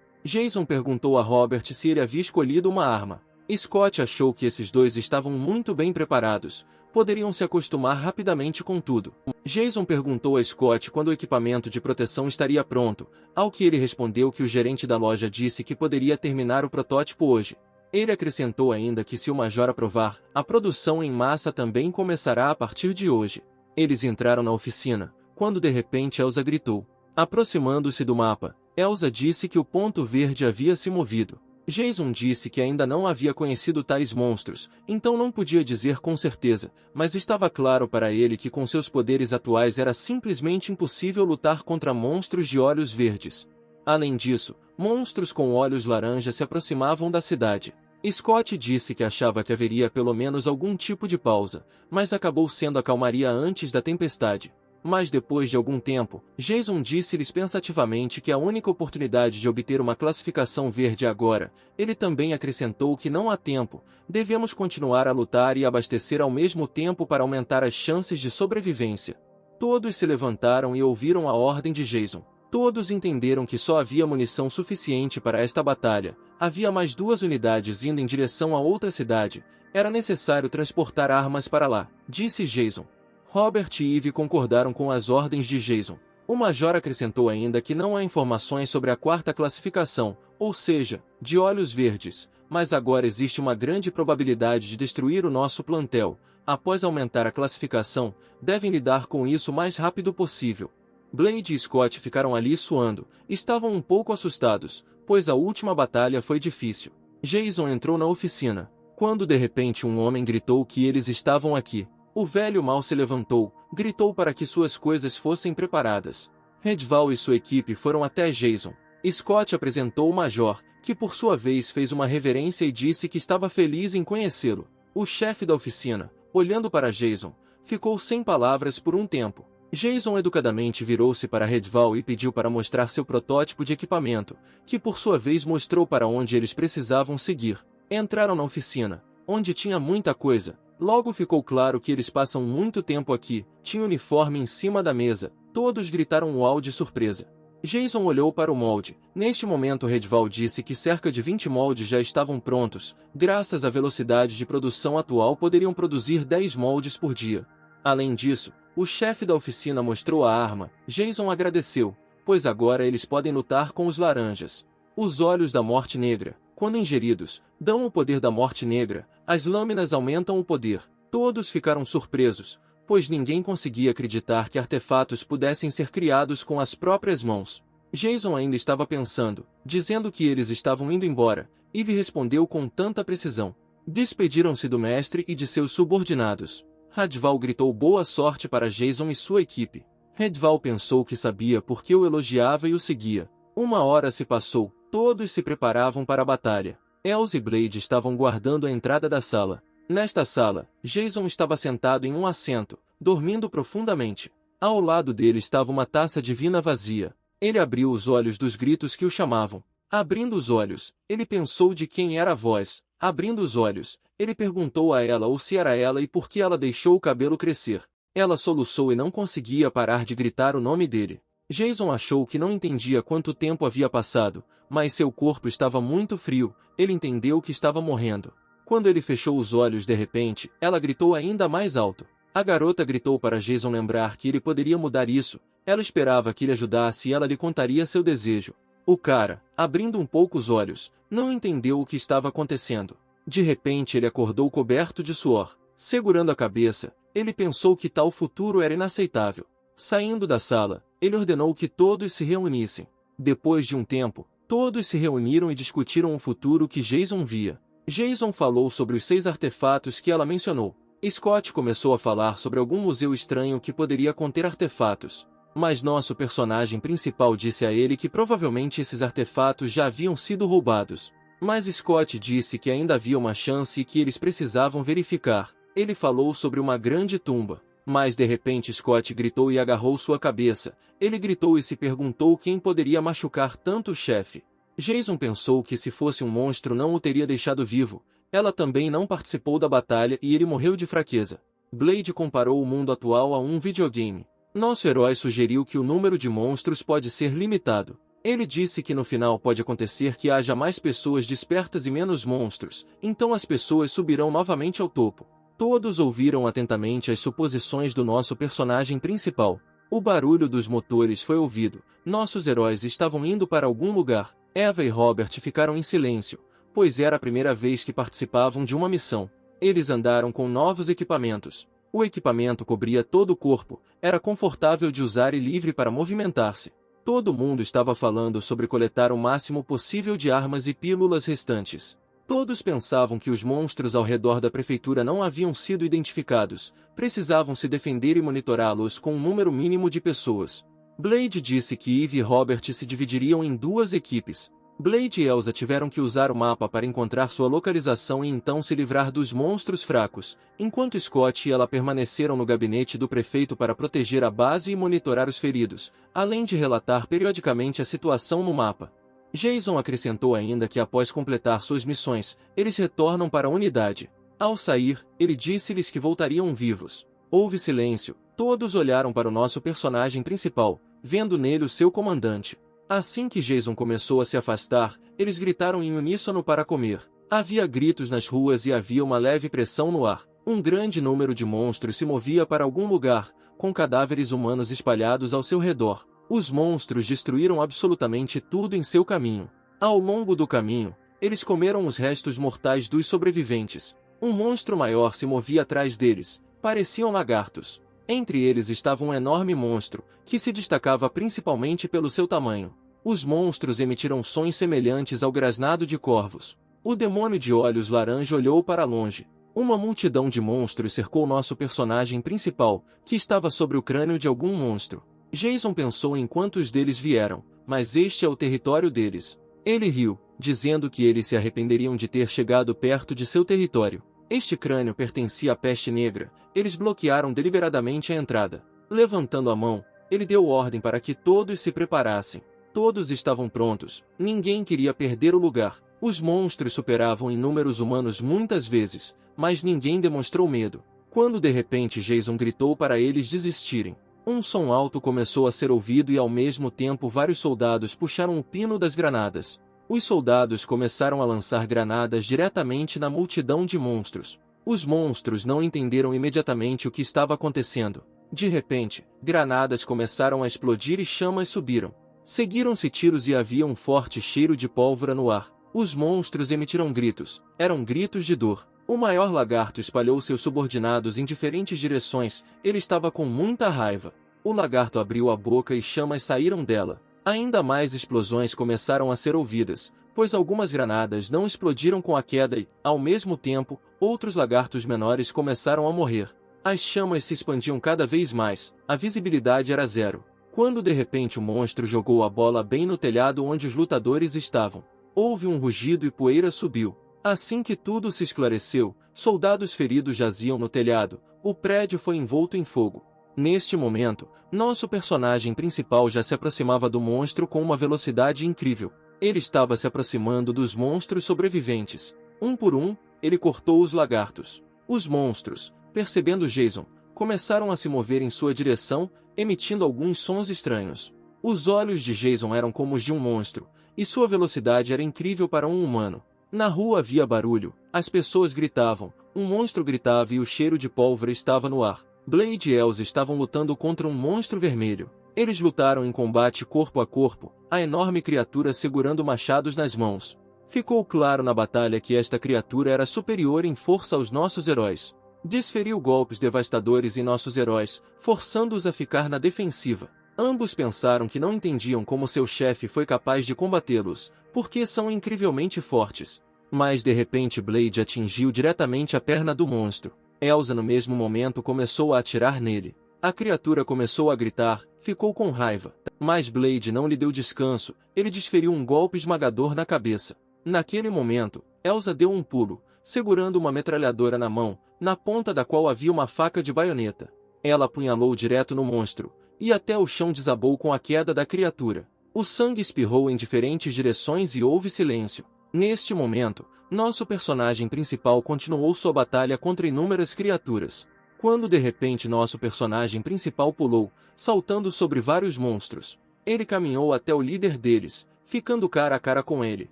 Speaker 1: Jason perguntou a Robert se ele havia escolhido uma arma. Scott achou que esses dois estavam muito bem preparados, poderiam se acostumar rapidamente com tudo. Jason perguntou a Scott quando o equipamento de proteção estaria pronto, ao que ele respondeu que o gerente da loja disse que poderia terminar o protótipo hoje. Ele acrescentou ainda que se o Major aprovar, a produção em massa também começará a partir de hoje. Eles entraram na oficina, quando de repente Elsa gritou. Aproximando-se do mapa, Elsa disse que o ponto verde havia se movido. Jason disse que ainda não havia conhecido tais monstros, então não podia dizer com certeza, mas estava claro para ele que com seus poderes atuais era simplesmente impossível lutar contra monstros de olhos verdes. Além disso, monstros com olhos laranja se aproximavam da cidade. Scott disse que achava que haveria pelo menos algum tipo de pausa, mas acabou sendo a calmaria antes da tempestade. Mas depois de algum tempo, Jason disse-lhes pensativamente que a única oportunidade de obter uma classificação verde é agora. Ele também acrescentou que não há tempo, devemos continuar a lutar e abastecer ao mesmo tempo para aumentar as chances de sobrevivência. Todos se levantaram e ouviram a ordem de Jason. Todos entenderam que só havia munição suficiente para esta batalha, havia mais 2 unidades indo em direção a outra cidade, era necessário transportar armas para lá, disse Jason. Robert e Eve concordaram com as ordens de Jason. O Major acrescentou ainda que não há informações sobre a 4ª classificação, ou seja, de olhos verdes, mas agora existe uma grande probabilidade de destruir o nosso plantel. Após aumentar a classificação, devem lidar com isso o mais rápido possível. Blade e Scott ficaram ali suando, estavam um pouco assustados, pois a última batalha foi difícil. Jason entrou na oficina, quando de repente um homem gritou que eles estavam aqui. O velho mal se levantou, gritou para que suas coisas fossem preparadas. Redval e sua equipe foram até Jason. Scott apresentou o Major, que por sua vez fez uma reverência e disse que estava feliz em conhecê-lo. O chefe da oficina, olhando para Jason, ficou sem palavras por um tempo. Jason educadamente virou-se para Redval e pediu para mostrar seu protótipo de equipamento, que por sua vez mostrou para onde eles precisavam seguir. Entraram na oficina, onde tinha muita coisa. Logo ficou claro que eles passam muito tempo aqui, tinha uniforme em cima da mesa, todos gritaram uau de surpresa. Jason olhou para o molde, neste momento Redval disse que cerca de 20 moldes já estavam prontos, graças à velocidade de produção atual poderiam produzir 10 moldes por dia. Além disso, o chefe da oficina mostrou a arma, Jason agradeceu, pois agora eles podem lutar com os laranjas. Os olhos da morte negra, quando ingeridos, dão o poder da morte negra, as lâminas aumentam o poder. Todos ficaram surpresos, pois ninguém conseguia acreditar que artefatos pudessem ser criados com as próprias mãos. Jason ainda estava pensando, dizendo que eles estavam indo embora. Eve respondeu com tanta precisão. Despediram-se do mestre e de seus subordinados. Redval gritou boa sorte para Jason e sua equipe. Redval pensou que sabia porque o elogiava e o seguia. Uma hora se passou, todos se preparavam para a batalha. Elsa e Blade estavam guardando a entrada da sala. Nesta sala, Jason estava sentado em um assento, dormindo profundamente. Ao lado dele estava uma taça divina vazia. Ele abriu os olhos dos gritos que o chamavam. Abrindo os olhos, ele pensou de quem era a voz. Abrindo os olhos, ele perguntou a ela ou se era ela e por que ela deixou o cabelo crescer. Ela soluçou e não conseguia parar de gritar o nome dele. Jason achou que não entendia quanto tempo havia passado, mas seu corpo estava muito frio, ele entendeu que estava morrendo. Quando ele fechou os olhos de repente, ela gritou ainda mais alto. A garota gritou para Jason lembrar que ele poderia mudar isso, ela esperava que ele ajudasse e ela lhe contaria seu desejo. O cara, abrindo um pouco os olhos, não entendeu o que estava acontecendo. De repente ele acordou coberto de suor. Segurando a cabeça, ele pensou que tal futuro era inaceitável. Saindo da sala, ele ordenou que todos se reunissem. Depois de um tempo, todos se reuniram e discutiram o futuro que Jason via. Jason falou sobre os 6 artefatos que ela mencionou. Scott começou a falar sobre algum museu estranho que poderia conter artefatos. Mas nosso personagem principal disse a ele que provavelmente esses artefatos já haviam sido roubados. Mas Scott disse que ainda havia uma chance e que eles precisavam verificar. Ele falou sobre uma grande tumba. Mas de repente Scott gritou e agarrou sua cabeça. Ele gritou e se perguntou quem poderia machucar tanto o chefe. Jason pensou que se fosse um monstro não o teria deixado vivo. Ela também não participou da batalha e ele morreu de fraqueza. Blade comparou o mundo atual a um videogame. Nosso herói sugeriu que o número de monstros pode ser limitado. Ele disse que no final pode acontecer que haja mais pessoas despertas e menos monstros, então as pessoas subirão novamente ao topo. Todos ouviram atentamente as suposições do nosso personagem principal. O barulho dos motores foi ouvido. Nossos heróis estavam indo para algum lugar. Eva e Robert ficaram em silêncio, pois era a primeira vez que participavam de uma missão. Eles andaram com novos equipamentos. O equipamento cobria todo o corpo, era confortável de usar e livre para movimentar-se. Todo mundo estava falando sobre coletar o máximo possível de armas e pílulas restantes. Todos pensavam que os monstros ao redor da prefeitura não haviam sido identificados, precisavam se defender e monitorá-los com um número mínimo de pessoas. Blade disse que Eve e Robert se dividiriam em duas equipes. Blade e Elsa tiveram que usar o mapa para encontrar sua localização e então se livrar dos monstros fracos, enquanto Scott e ela permaneceram no gabinete do prefeito para proteger a base e monitorar os feridos, além de relatar periodicamente a situação no mapa. Jason acrescentou ainda que após completar suas missões, eles retornam para a unidade. Ao sair, ele disse-lhes que voltariam vivos. Houve silêncio, todos olharam para o nosso personagem principal, vendo nele o seu comandante. Assim que Jason começou a se afastar, eles gritaram em uníssono para comer. Havia gritos nas ruas e havia uma leve pressão no ar. Um grande número de monstros se movia para algum lugar, com cadáveres humanos espalhados ao seu redor. Os monstros destruíram absolutamente tudo em seu caminho. Ao longo do caminho, eles comeram os restos mortais dos sobreviventes. Um monstro maior se movia atrás deles. Pareciam lagartos. Entre eles estava um enorme monstro, que se destacava principalmente pelo seu tamanho. Os monstros emitiram sons semelhantes ao grasnado de corvos. O demônio de olhos laranja olhou para longe. Uma multidão de monstros cercou nosso personagem principal, que estava sobre o crânio de algum monstro. Jason pensou em quantos deles vieram, mas este é o território deles. Ele riu, dizendo que eles se arrependeriam de ter chegado perto de seu território. Este crânio pertencia à peste negra. Eles bloquearam deliberadamente a entrada. Levantando a mão, ele deu ordem para que todos se preparassem. Todos estavam prontos. Ninguém queria perder o lugar. Os monstros superavam em números humanos muitas vezes, mas ninguém demonstrou medo. Quando de repente Jason gritou para eles desistirem. Um som alto começou a ser ouvido e ao mesmo tempo vários soldados puxaram o pino das granadas. Os soldados começaram a lançar granadas diretamente na multidão de monstros. Os monstros não entenderam imediatamente o que estava acontecendo. De repente, granadas começaram a explodir e chamas subiram. Seguiram-se tiros e havia um forte cheiro de pólvora no ar. Os monstros emitiram gritos. Eram gritos de dor. O maior lagarto espalhou seus subordinados em diferentes direções. Ele estava com muita raiva. O lagarto abriu a boca e chamas saíram dela. Ainda mais explosões começaram a ser ouvidas, pois algumas granadas não explodiram com a queda e, ao mesmo tempo, outros lagartos menores começaram a morrer. As chamas se expandiam cada vez mais, a visibilidade era zero. Quando de repente o monstro jogou a bola bem no telhado onde os lutadores estavam. Houve um rugido e poeira subiu. Assim que tudo se esclareceu, soldados feridos jaziam no telhado, o prédio foi envolto em fogo. Neste momento, nosso personagem principal já se aproximava do monstro com uma velocidade incrível. Ele estava se aproximando dos monstros sobreviventes. Um por um, ele cortou os lagartos. Os monstros, percebendo Jason, começaram a se mover em sua direção, emitindo alguns sons estranhos. Os olhos de Jason eram como os de um monstro, e sua velocidade era incrível para um humano. Na rua havia barulho, as pessoas gritavam, um monstro gritava e o cheiro de pólvora estava no ar. Blade e Elsa estavam lutando contra um monstro vermelho. Eles lutaram em combate corpo a corpo, a enorme criatura segurando machados nas mãos. Ficou claro na batalha que esta criatura era superior em força aos nossos heróis. Desferiu golpes devastadores em nossos heróis, forçando-os a ficar na defensiva. Ambos pensaram que não entendiam como seu chefe foi capaz de combatê-los, porque são incrivelmente fortes. Mas de repente Blade atingiu diretamente a perna do monstro. Elsa no mesmo momento começou a atirar nele. A criatura começou a gritar, ficou com raiva. Mas Blade não lhe deu descanso, ele desferiu um golpe esmagador na cabeça. Naquele momento, Elsa deu um pulo, segurando uma metralhadora na mão, na ponta da qual havia uma faca de baioneta. Ela apunhalou direto no monstro, e até o chão desabou com a queda da criatura. O sangue espirrou em diferentes direções e houve silêncio. Neste momento, nosso personagem principal continuou sua batalha contra inúmeras criaturas. Quando de repente nosso personagem principal pulou, saltando sobre vários monstros. Ele caminhou até o líder deles, ficando cara a cara com ele.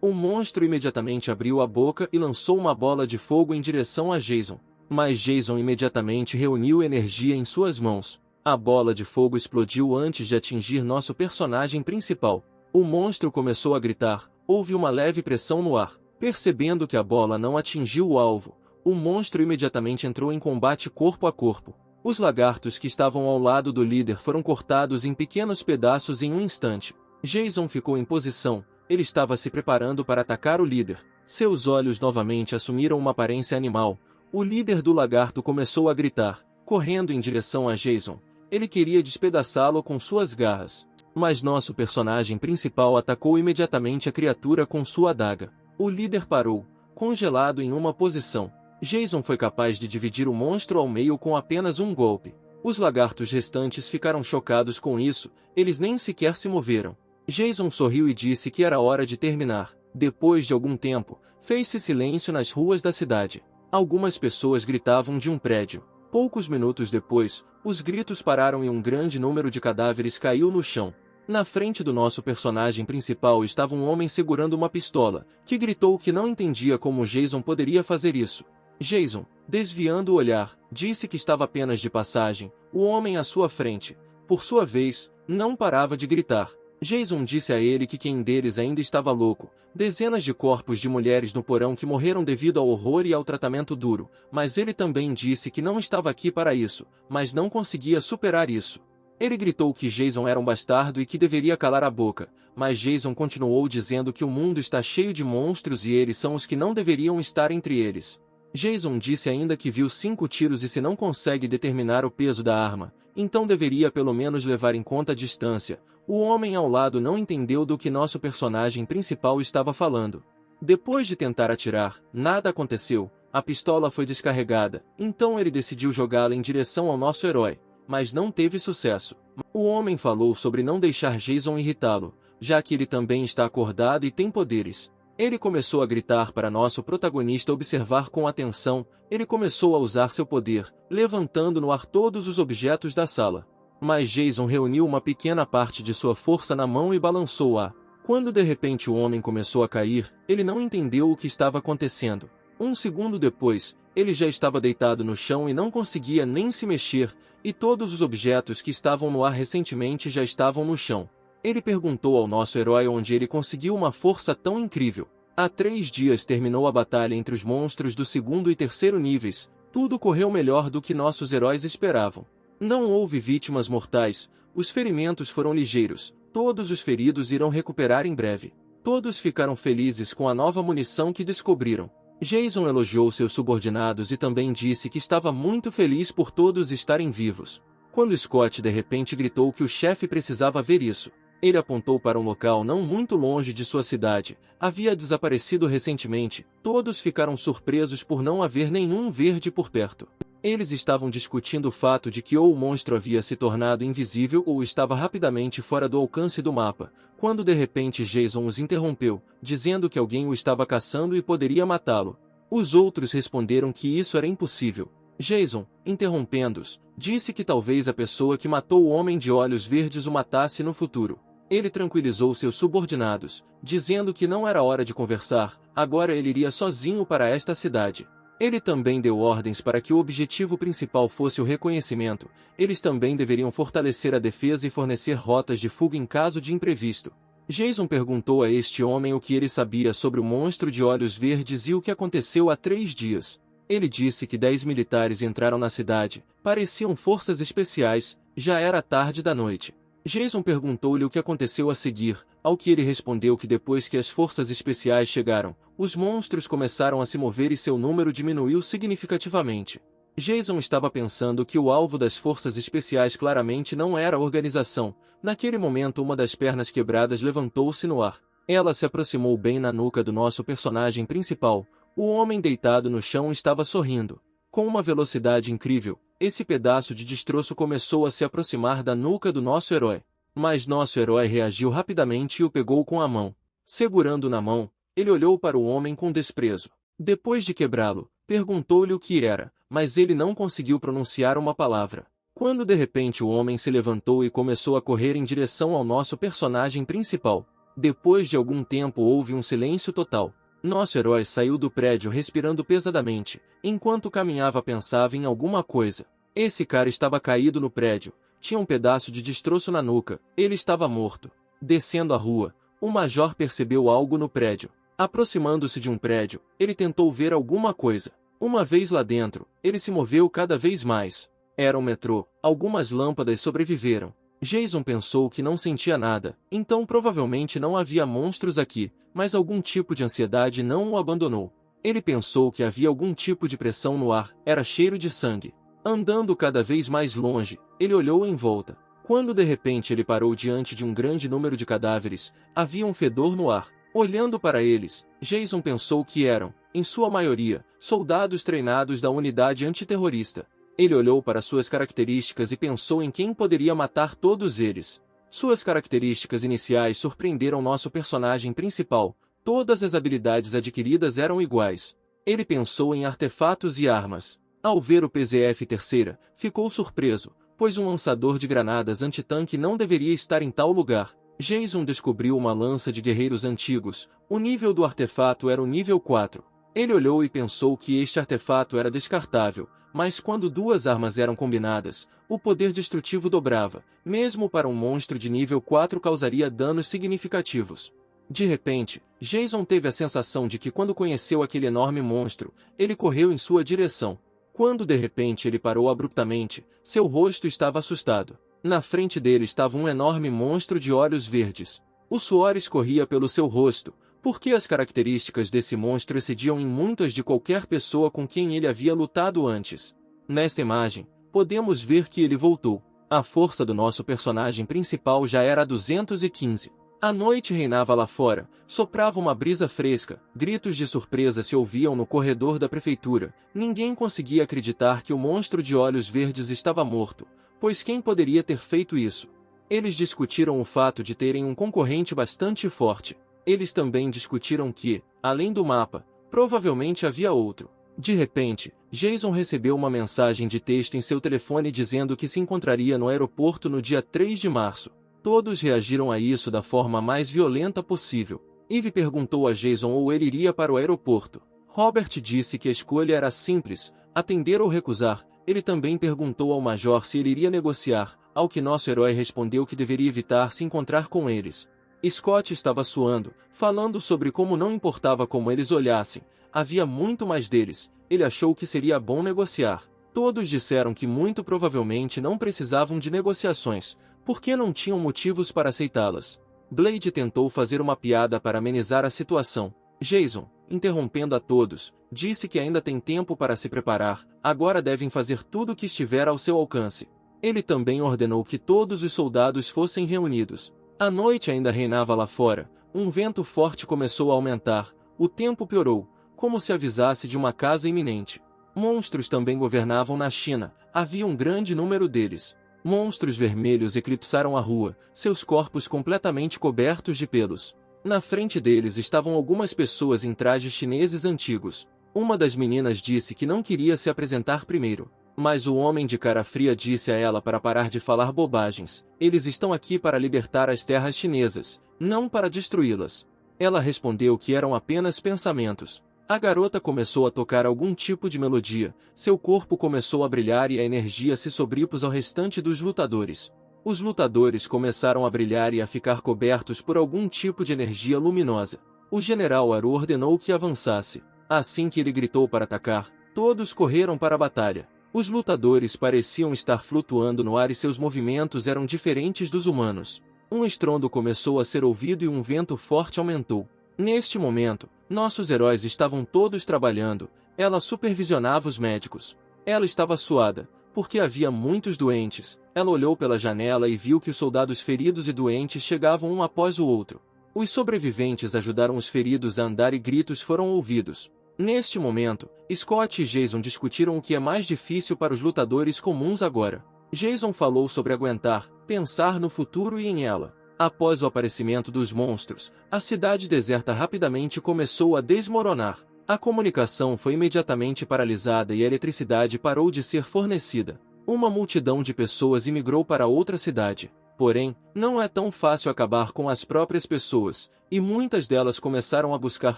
Speaker 1: O monstro imediatamente abriu a boca e lançou uma bola de fogo em direção a Jason. Mas Jason imediatamente reuniu energia em suas mãos. A bola de fogo explodiu antes de atingir nosso personagem principal. O monstro começou a gritar, houve uma leve pressão no ar. Percebendo que a bola não atingiu o alvo, o monstro imediatamente entrou em combate corpo a corpo. Os lagartos que estavam ao lado do líder foram cortados em pequenos pedaços em um instante. Jason ficou em posição, ele estava se preparando para atacar o líder. Seus olhos novamente assumiram uma aparência animal. O líder do lagarto começou a gritar, correndo em direção a Jason. Ele queria despedaçá-lo com suas garras. Mas nosso personagem principal atacou imediatamente a criatura com sua adaga. O líder parou, congelado em uma posição. Jason foi capaz de dividir o monstro ao meio com apenas um golpe. Os lagartos restantes ficaram chocados com isso, eles nem sequer se moveram. Jason sorriu e disse que era hora de terminar. Depois de algum tempo, fez-se silêncio nas ruas da cidade. Algumas pessoas gritavam de um prédio. Poucos minutos depois, os gritos pararam e um grande número de cadáveres caiu no chão. Na frente do nosso personagem principal estava um homem segurando uma pistola, que gritou que não entendia como Jason poderia fazer isso. Jason, desviando o olhar, disse que estava apenas de passagem. O homem à sua frente, por sua vez, não parava de gritar. Jason disse a ele que quem deles ainda estava louco. Dezenas de corpos de mulheres no porão que morreram devido ao horror e ao tratamento duro, mas ele também disse que não estava aqui para isso, mas não conseguia superar isso. Ele gritou que Jason era um bastardo e que deveria calar a boca, mas Jason continuou dizendo que o mundo está cheio de monstros e eles são os que não deveriam estar entre eles. Jason disse ainda que viu 5 tiros e se não consegue determinar o peso da arma, então deveria pelo menos levar em conta a distância. O homem ao lado não entendeu do que nosso personagem principal estava falando. Depois de tentar atirar, nada aconteceu, a pistola foi descarregada, então ele decidiu jogá-la em direção ao nosso herói, mas não teve sucesso. O homem falou sobre não deixar Jason irritá-lo, já que ele também está acordado e tem poderes. Ele começou a gritar para nosso protagonista observar com atenção, ele começou a usar seu poder, levantando no ar todos os objetos da sala. Mas Jason reuniu uma pequena parte de sua força na mão e balançou-a. Quando de repente o homem começou a cair, ele não entendeu o que estava acontecendo. Um segundo depois, ele já estava deitado no chão e não conseguia nem se mexer, e todos os objetos que estavam no ar recentemente já estavam no chão. Ele perguntou ao nosso herói onde ele conseguiu uma força tão incrível. Há 3 dias terminou a batalha entre os monstros do 2º e 3º níveis. Tudo correu melhor do que nossos heróis esperavam. Não houve vítimas mortais, os ferimentos foram ligeiros, todos os feridos irão recuperar em breve. Todos ficaram felizes com a nova munição que descobriram. Jason elogiou seus subordinados e também disse que estava muito feliz por todos estarem vivos. Quando Scott de repente gritou que o chefe precisava ver isso. Ele apontou para um local não muito longe de sua cidade. Havia desaparecido recentemente. Todos ficaram surpresos por não haver nenhum verde por perto. Eles estavam discutindo o fato de que ou o monstro havia se tornado invisível ou estava rapidamente fora do alcance do mapa, quando de repente Jason os interrompeu, dizendo que alguém o estava caçando e poderia matá-lo. Os outros responderam que isso era impossível. Jason, interrompendo-os, disse que talvez a pessoa que matou o homem de olhos verdes o matasse no futuro. Ele tranquilizou seus subordinados, dizendo que não era hora de conversar, agora ele iria sozinho para esta cidade. Ele também deu ordens para que o objetivo principal fosse o reconhecimento. Eles também deveriam fortalecer a defesa e fornecer rotas de fuga em caso de imprevisto. Jason perguntou a este homem o que ele sabia sobre o monstro de olhos verdes e o que aconteceu há 3 dias. Ele disse que 10 militares entraram na cidade, pareciam forças especiais, já era tarde da noite. Jason perguntou-lhe o que aconteceu a seguir, ao que ele respondeu que depois que as forças especiais chegaram, os monstros começaram a se mover e seu número diminuiu significativamente. Jason estava pensando que o alvo das forças especiais claramente não era a organização. Naquele momento uma das pernas quebradas levantou-se no ar. Ela se aproximou bem na nuca do nosso personagem principal. O homem deitado no chão estava sorrindo. Com uma velocidade incrível, esse pedaço de destroço começou a se aproximar da nuca do nosso herói. Mas nosso herói reagiu rapidamente e o pegou com a mão. Segurando na mão, Ele olhou para o homem com desprezo. Depois de quebrá-lo, perguntou-lhe o que era, mas ele não conseguiu pronunciar uma palavra. Quando de repente o homem se levantou e começou a correr em direção ao nosso personagem principal. Depois de algum tempo houve um silêncio total. Nosso herói saiu do prédio respirando pesadamente. Enquanto caminhava pensava em alguma coisa. Esse cara estava caído no prédio. Tinha um pedaço de destroço na nuca. Ele estava morto. Descendo a rua, o major percebeu algo no prédio. Aproximando-se de um prédio, ele tentou ver alguma coisa. Uma vez lá dentro, ele se moveu cada vez mais. Era um metrô. Algumas lâmpadas sobreviveram. Jason pensou que não sentia nada, então provavelmente não havia monstros aqui, mas algum tipo de ansiedade não o abandonou. Ele pensou que havia algum tipo de pressão no ar, era cheiro de sangue. Andando cada vez mais longe, ele olhou em volta. Quando de repente ele parou diante de um grande número de cadáveres, havia um fedor no ar. Olhando para eles, Jason pensou que eram, em sua maioria, soldados treinados da unidade antiterrorista. Ele olhou para suas características e pensou em quem poderia matar todos eles. Suas características iniciais surpreenderam nosso personagem principal. Todas as habilidades adquiridas eram iguais. Ele pensou em artefatos e armas. Ao ver o PZF terceira, ficou surpreso, pois um lançador de granadas antitanque não deveria estar em tal lugar. Jason descobriu uma lança de guerreiros antigos. O nível do artefato era o nível 4. Ele olhou e pensou que este artefato era descartável. Mas quando duas armas eram combinadas, o poder destrutivo dobrava. Mesmo para um monstro de nível 4 causaria danos significativos. De repente, Jason teve a sensação de que quando conheceu aquele enorme monstro, ele correu em sua direção. Quando de repente ele parou abruptamente, seu rosto estava assustado. Na frente dele estava um enorme monstro de olhos verdes. O suor escorria pelo seu rosto, porque as características desse monstro excediam em muitas de qualquer pessoa com quem ele havia lutado antes. Nesta imagem, podemos ver que ele voltou. A força do nosso personagem principal já era a 215. A noite reinava lá fora, soprava uma brisa fresca, gritos de surpresa se ouviam no corredor da prefeitura. Ninguém conseguia acreditar que o monstro de olhos verdes estava morto, pois quem poderia ter feito isso? Eles discutiram o fato de terem um concorrente bastante forte. Eles também discutiram que, além do mapa, provavelmente havia outro. De repente, Jason recebeu uma mensagem de texto em seu telefone dizendo que se encontraria no aeroporto no dia 3 de março. Todos reagiram a isso da forma mais violenta possível. Eve perguntou a Jason ou ele iria para o aeroporto. Robert disse que a escolha era simples, atender ou recusar. Ele também perguntou ao Major se ele iria negociar, ao que nosso herói respondeu que deveria evitar se encontrar com eles. Scott estava suando, falando sobre como não importava como eles olhassem, havia muito mais deles. Ele achou que seria bom negociar. Todos disseram que muito provavelmente não precisavam de negociações, porque não tinham motivos para aceitá-las. Blade tentou fazer uma piada para amenizar a situação. Jason, interrompendo a todos, disse que ainda tem tempo para se preparar, agora devem fazer tudo o que estiver ao seu alcance. Ele também ordenou que todos os soldados fossem reunidos. A noite ainda reinava lá fora, um vento forte começou a aumentar, o tempo piorou, como se avisasse de uma caça iminente. Monstros também governavam na China, havia um grande número deles. Monstros vermelhos eclipsaram a rua, seus corpos completamente cobertos de pelos. Na frente deles estavam algumas pessoas em trajes chineses antigos. Uma das meninas disse que não queria se apresentar primeiro. Mas o homem de cara fria disse a ela para parar de falar bobagens. Eles estão aqui para libertar as terras chinesas, não para destruí-las. Ela respondeu que eram apenas pensamentos. A garota começou a tocar algum tipo de melodia, seu corpo começou a brilhar e a energia se sobrepôs ao restante dos lutadores. Os lutadores começaram a brilhar e a ficar cobertos por algum tipo de energia luminosa. O general Aru ordenou que avançasse. Assim que ele gritou para atacar, todos correram para a batalha. Os lutadores pareciam estar flutuando no ar e seus movimentos eram diferentes dos humanos. Um estrondo começou a ser ouvido e um vento forte aumentou. Neste momento, nossos heróis estavam todos trabalhando. Ela supervisionava os médicos. Ela estava suada, porque havia muitos doentes. Ela olhou pela janela e viu que os soldados feridos e doentes chegavam um após o outro. Os sobreviventes ajudaram os feridos a andar e gritos foram ouvidos. Neste momento, Scott e Jason discutiram o que é mais difícil para os lutadores comuns agora. Jason falou sobre aguentar, pensar no futuro e em ela. Após o aparecimento dos monstros, a cidade deserta rapidamente começou a desmoronar. A comunicação foi imediatamente paralisada e a eletricidade parou de ser fornecida. Uma multidão de pessoas imigrou para outra cidade. Porém, não é tão fácil acabar com as próprias pessoas, e muitas delas começaram a buscar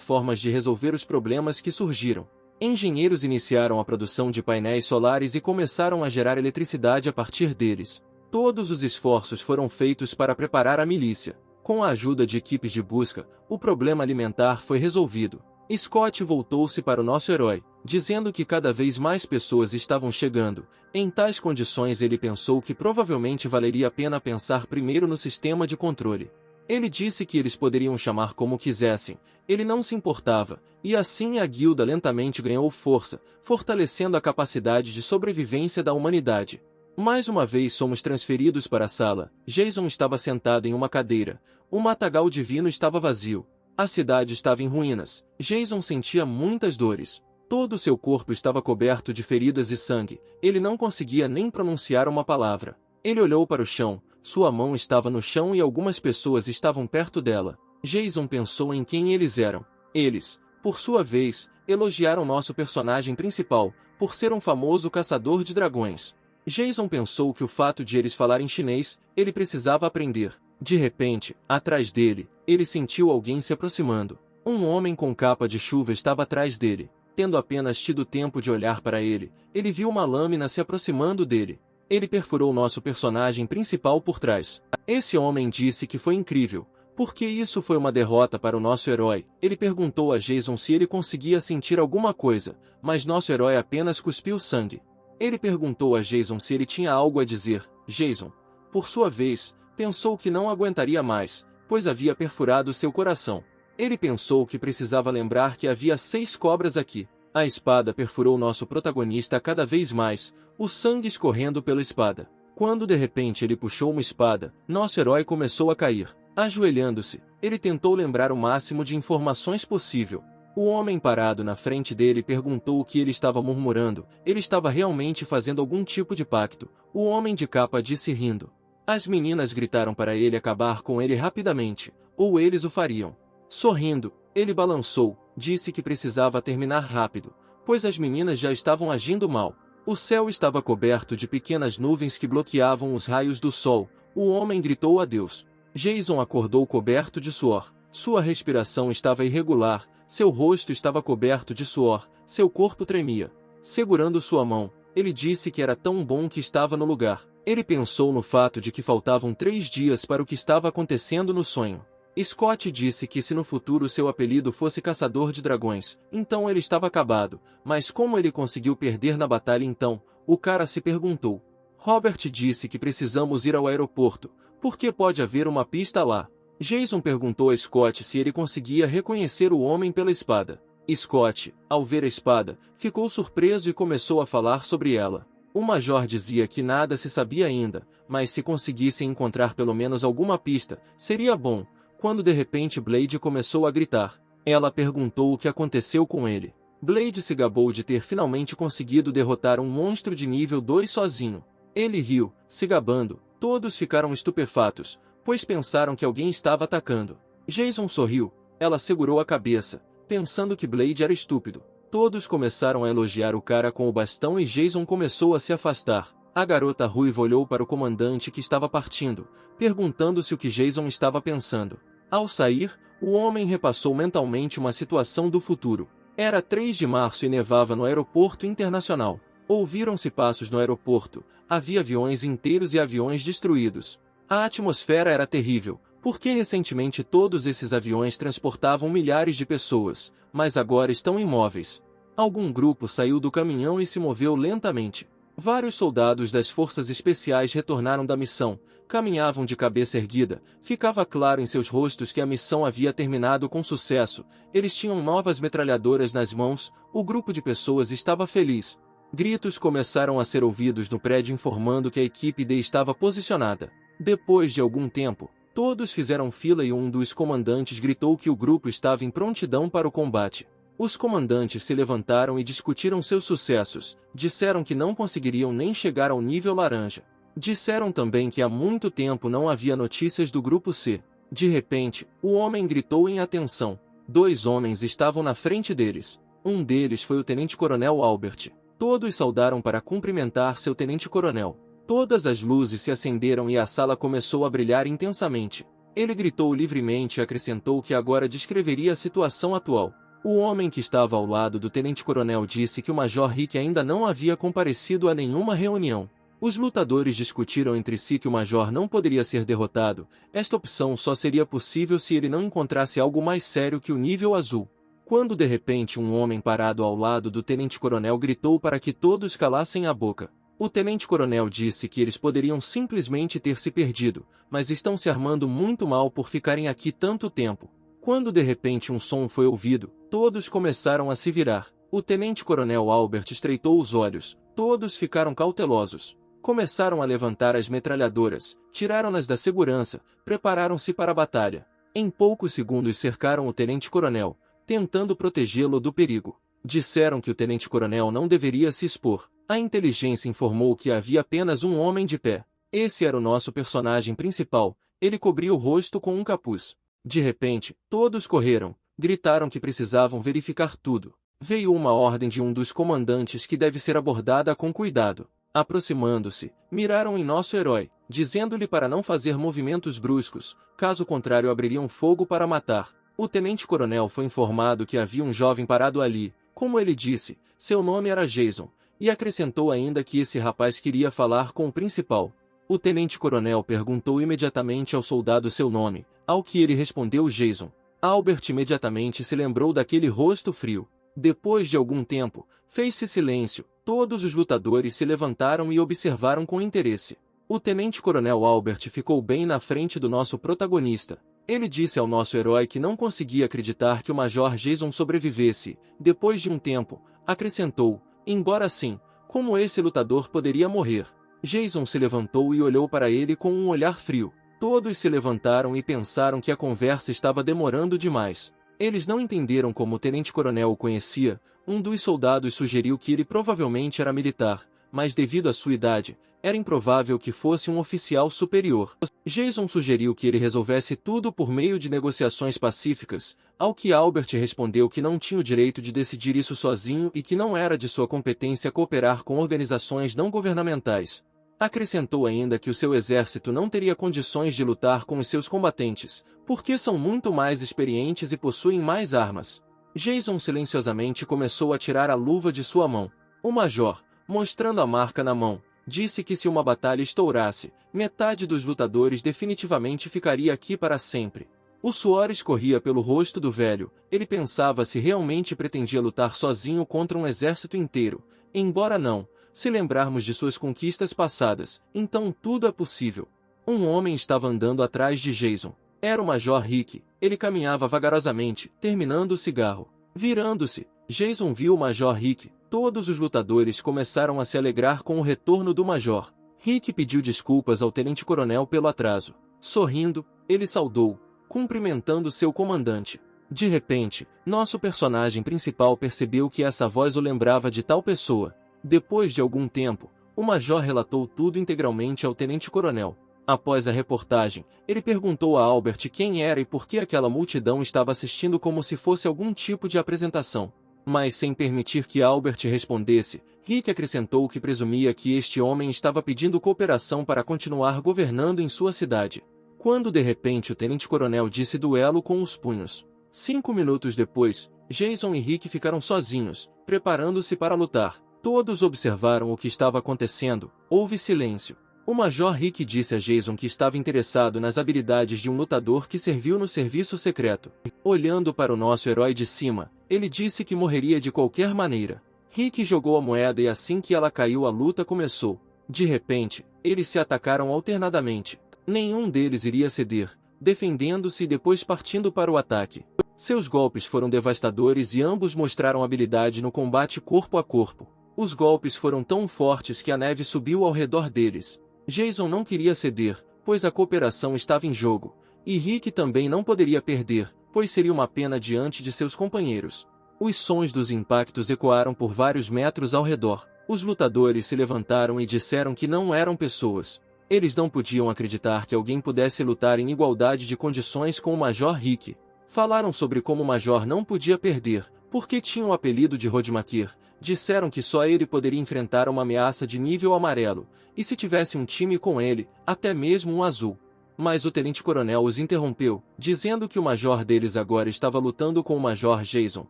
Speaker 1: formas de resolver os problemas que surgiram. Engenheiros iniciaram a produção de painéis solares e começaram a gerar eletricidade a partir deles. Todos os esforços foram feitos para preparar a milícia. Com a ajuda de equipes de busca, o problema alimentar foi resolvido. Scott voltou-se para o nosso herói, dizendo que cada vez mais pessoas estavam chegando. Em tais condições ele pensou que provavelmente valeria a pena pensar primeiro no sistema de controle. Ele disse que eles poderiam chamar como quisessem, ele não se importava, e assim a guilda lentamente ganhou força, fortalecendo a capacidade de sobrevivência da humanidade. Mais uma vez somos transferidos para a sala. Jason estava sentado em uma cadeira. O matagal divino estava vazio. A cidade estava em ruínas. Jason sentia muitas dores. Todo seu corpo estava coberto de feridas e sangue. Ele não conseguia nem pronunciar uma palavra. Ele olhou para o chão. Sua mão estava no chão e algumas pessoas estavam perto dela. Jason pensou em quem eles eram. Eles, por sua vez, elogiaram nosso personagem principal, por ser um famoso caçador de dragões. Jason pensou que o fato de eles falarem chinês, ele precisava aprender. De repente, atrás dele, ele sentiu alguém se aproximando. Um homem com capa de chuva estava atrás dele. Tendo apenas tido tempo de olhar para ele, ele viu uma lâmina se aproximando dele. Ele perfurou nosso personagem principal por trás. Esse homem disse que foi incrível. Porque isso foi uma derrota para o nosso herói. Ele perguntou a Jason se ele conseguia sentir alguma coisa, mas nosso herói apenas cuspiu sangue. Ele perguntou a Jason se ele tinha algo a dizer. Jason, por sua vez, pensou que não aguentaria mais, pois havia perfurado seu coração. Ele pensou que precisava lembrar que havia 6 cobras aqui. A espada perfurou nosso protagonista cada vez mais, o sangue escorrendo pela espada. Quando de repente ele puxou uma espada, nosso herói começou a cair. Ajoelhando-se, ele tentou lembrar o máximo de informações possível. O homem parado na frente dele perguntou o que ele estava murmurando. Ele estava realmente fazendo algum tipo de pacto. O homem de capa disse rindo. As meninas gritaram para ele acabar com ele rapidamente, ou eles o fariam. Sorrindo, ele balançou, disse que precisava terminar rápido, pois as meninas já estavam agindo mal. O céu estava coberto de pequenas nuvens que bloqueavam os raios do sol. O homem gritou adeus. Jason acordou coberto de suor. Sua respiração estava irregular, seu rosto estava coberto de suor, seu corpo tremia. Segurando sua mão, ele disse que era tão bom que estava no lugar. Ele pensou no fato de que faltavam 3 dias para o que estava acontecendo no sonho. Scott disse que se no futuro seu apelido fosse Caçador de Dragões, então ele estava acabado, mas como ele conseguiu perder na batalha então? O cara se perguntou. Robert disse que precisamos ir ao aeroporto, porque pode haver uma pista lá. Jason perguntou a Scott se ele conseguia reconhecer o homem pela espada. Scott, ao ver a espada, ficou surpreso e começou a falar sobre ela. O major dizia que nada se sabia ainda, mas se conseguissem encontrar pelo menos alguma pista, seria bom. Quando de repente Blade começou a gritar, ela perguntou o que aconteceu com ele. Blade se gabou de ter finalmente conseguido derrotar um monstro de nível 2 sozinho. Ele riu, se gabando. Todos ficaram estupefatos, pois pensaram que alguém estava atacando. Jason sorriu. Ela segurou a cabeça, pensando que Blade era estúpido. Todos começaram a elogiar o cara com o bastão e Jason começou a se afastar. A garota ruiva olhou para o comandante que estava partindo, perguntando-se o que Jason estava pensando. Ao sair, o homem repassou mentalmente uma situação do futuro. Era 3 de março e nevava no aeroporto internacional. Ouviram-se passos no aeroporto. Havia aviões inteiros e aviões destruídos. A atmosfera era terrível, porque recentemente todos esses aviões transportavam milhares de pessoas, mas agora estão imóveis. Algum grupo saiu do caminhão e se moveu lentamente. Vários soldados das forças especiais retornaram da missão, caminhavam de cabeça erguida, ficava claro em seus rostos que a missão havia terminado com sucesso, eles tinham novas metralhadoras nas mãos, o grupo de pessoas estava feliz. Gritos começaram a ser ouvidos no prédio informando que a equipe D estava posicionada. Depois de algum tempo, todos fizeram fila e um dos comandantes gritou que o grupo estava em prontidão para o combate. Os comandantes se levantaram e discutiram seus sucessos, disseram que não conseguiriam nem chegar ao nível laranja. Disseram também que há muito tempo não havia notícias do Grupo C. De repente, o homem gritou em atenção. 2 homens estavam na frente deles. Um deles foi o tenente-coronel Albert. Todos saudaram para cumprimentar seu tenente-coronel. Todas as luzes se acenderam e a sala começou a brilhar intensamente. Ele gritou livremente e acrescentou que agora descreveria a situação atual. O homem que estava ao lado do tenente-coronel disse que o Major Rick ainda não havia comparecido a nenhuma reunião. Os lutadores discutiram entre si que o Major não poderia ser derrotado. Esta opção só seria possível se ele não encontrasse algo mais sério que o nível azul. Quando de repente um homem parado ao lado do tenente-coronel gritou para que todos calassem a boca. O tenente-coronel disse que eles poderiam simplesmente ter se perdido, mas estão se armando muito mal por ficarem aqui tanto tempo. Quando de repente um som foi ouvido, todos começaram a se virar. O tenente-coronel Albert estreitou os olhos, todos ficaram cautelosos. Começaram a levantar as metralhadoras, tiraram-nas da segurança, prepararam-se para a batalha. Em poucos segundos cercaram o tenente-coronel, tentando protegê-lo do perigo. Disseram que o tenente-coronel não deveria se expor. A inteligência informou que havia apenas um homem de pé. Esse era o nosso personagem principal. Ele cobria o rosto com um capuz. De repente, todos correram, gritaram que precisavam verificar tudo. Veio uma ordem de um dos comandantes que deve ser abordada com cuidado. Aproximando-se, miraram em nosso herói, dizendo-lhe para não fazer movimentos bruscos, caso contrário abririam fogo para matar. O tenente-coronel foi informado que havia um jovem parado ali. Como ele disse, seu nome era Jason, e acrescentou ainda que esse rapaz queria falar com o principal. O tenente-coronel perguntou imediatamente ao soldado seu nome, ao que ele respondeu Jason. Albert imediatamente se lembrou daquele rosto frio. Depois de algum tempo, fez-se silêncio. Todos os lutadores se levantaram e observaram com interesse. O tenente-coronel Albert ficou bem na frente do nosso protagonista. Ele disse ao nosso herói que não conseguia acreditar que o Major Jason sobrevivesse. Depois de um tempo, acrescentou, embora assim, como esse lutador poderia morrer? Jason se levantou e olhou para ele com um olhar frio. Todos se levantaram e pensaram que a conversa estava demorando demais. Eles não entenderam como o tenente-coronel o conhecia. Um dos soldados sugeriu que ele provavelmente era militar, mas devido à sua idade, era improvável que fosse um oficial superior. Jason sugeriu que ele resolvesse tudo por meio de negociações pacíficas, ao que Albert respondeu que não tinha o direito de decidir isso sozinho e que não era de sua competência cooperar com organizações não governamentais. Acrescentou ainda que o seu exército não teria condições de lutar com os seus combatentes, porque são muito mais experientes e possuem mais armas. Jason silenciosamente começou a tirar a luva de sua mão. O major, mostrando a marca na mão, disse que se uma batalha estourasse, metade dos lutadores definitivamente ficaria aqui para sempre. O suor escorria pelo rosto do velho. Ele pensava se realmente pretendia lutar sozinho contra um exército inteiro. Embora não, se lembrarmos de suas conquistas passadas, então tudo é possível. Um homem estava andando atrás de Jason. Era o Major Rick. Ele caminhava vagarosamente, terminando o cigarro. Virando-se, Jason viu o Major Rick. Todos os lutadores começaram a se alegrar com o retorno do Major. Rick pediu desculpas ao tenente-coronel pelo atraso. Sorrindo, ele saudou, cumprimentando seu comandante. De repente, nosso personagem principal percebeu que essa voz o lembrava de tal pessoa. Depois de algum tempo, o Major relatou tudo integralmente ao tenente-coronel. Após a reportagem, ele perguntou a Albert quem era e por que aquela multidão estava assistindo como se fosse algum tipo de apresentação. Mas sem permitir que Albert respondesse, Rick acrescentou que presumia que este homem estava pedindo cooperação para continuar governando em sua cidade. Quando de repente o tenente-coronel disse duelo com os punhos. 5 minutos depois, Jason e Rick ficaram sozinhos, preparando-se para lutar. Todos observaram o que estava acontecendo. Houve silêncio. O Major Rick disse a Jason que estava interessado nas habilidades de um lutador que serviu no serviço secreto. Olhando para o nosso herói de cima, ele disse que morreria de qualquer maneira. Rick jogou a moeda e assim que ela caiu a luta começou. De repente, eles se atacaram alternadamente. Nenhum deles iria ceder, defendendo-se e depois partindo para o ataque. Seus golpes foram devastadores e ambos mostraram habilidade no combate corpo a corpo. Os golpes foram tão fortes que a neve subiu ao redor deles. Jason não queria ceder, pois a cooperação estava em jogo, e Rick também não poderia perder, pois seria uma pena diante de seus companheiros. Os sons dos impactos ecoaram por vários metros ao redor. Os lutadores se levantaram e disseram que não eram pessoas. Eles não podiam acreditar que alguém pudesse lutar em igualdade de condições com o Major Rick. Falaram sobre como o Major não podia perder, porque tinha o apelido de Rodmakir. Disseram que só ele poderia enfrentar uma ameaça de nível amarelo, e se tivesse um time com ele, até mesmo um azul. Mas o tenente-coronel os interrompeu, dizendo que o major deles agora estava lutando com o Major Jason.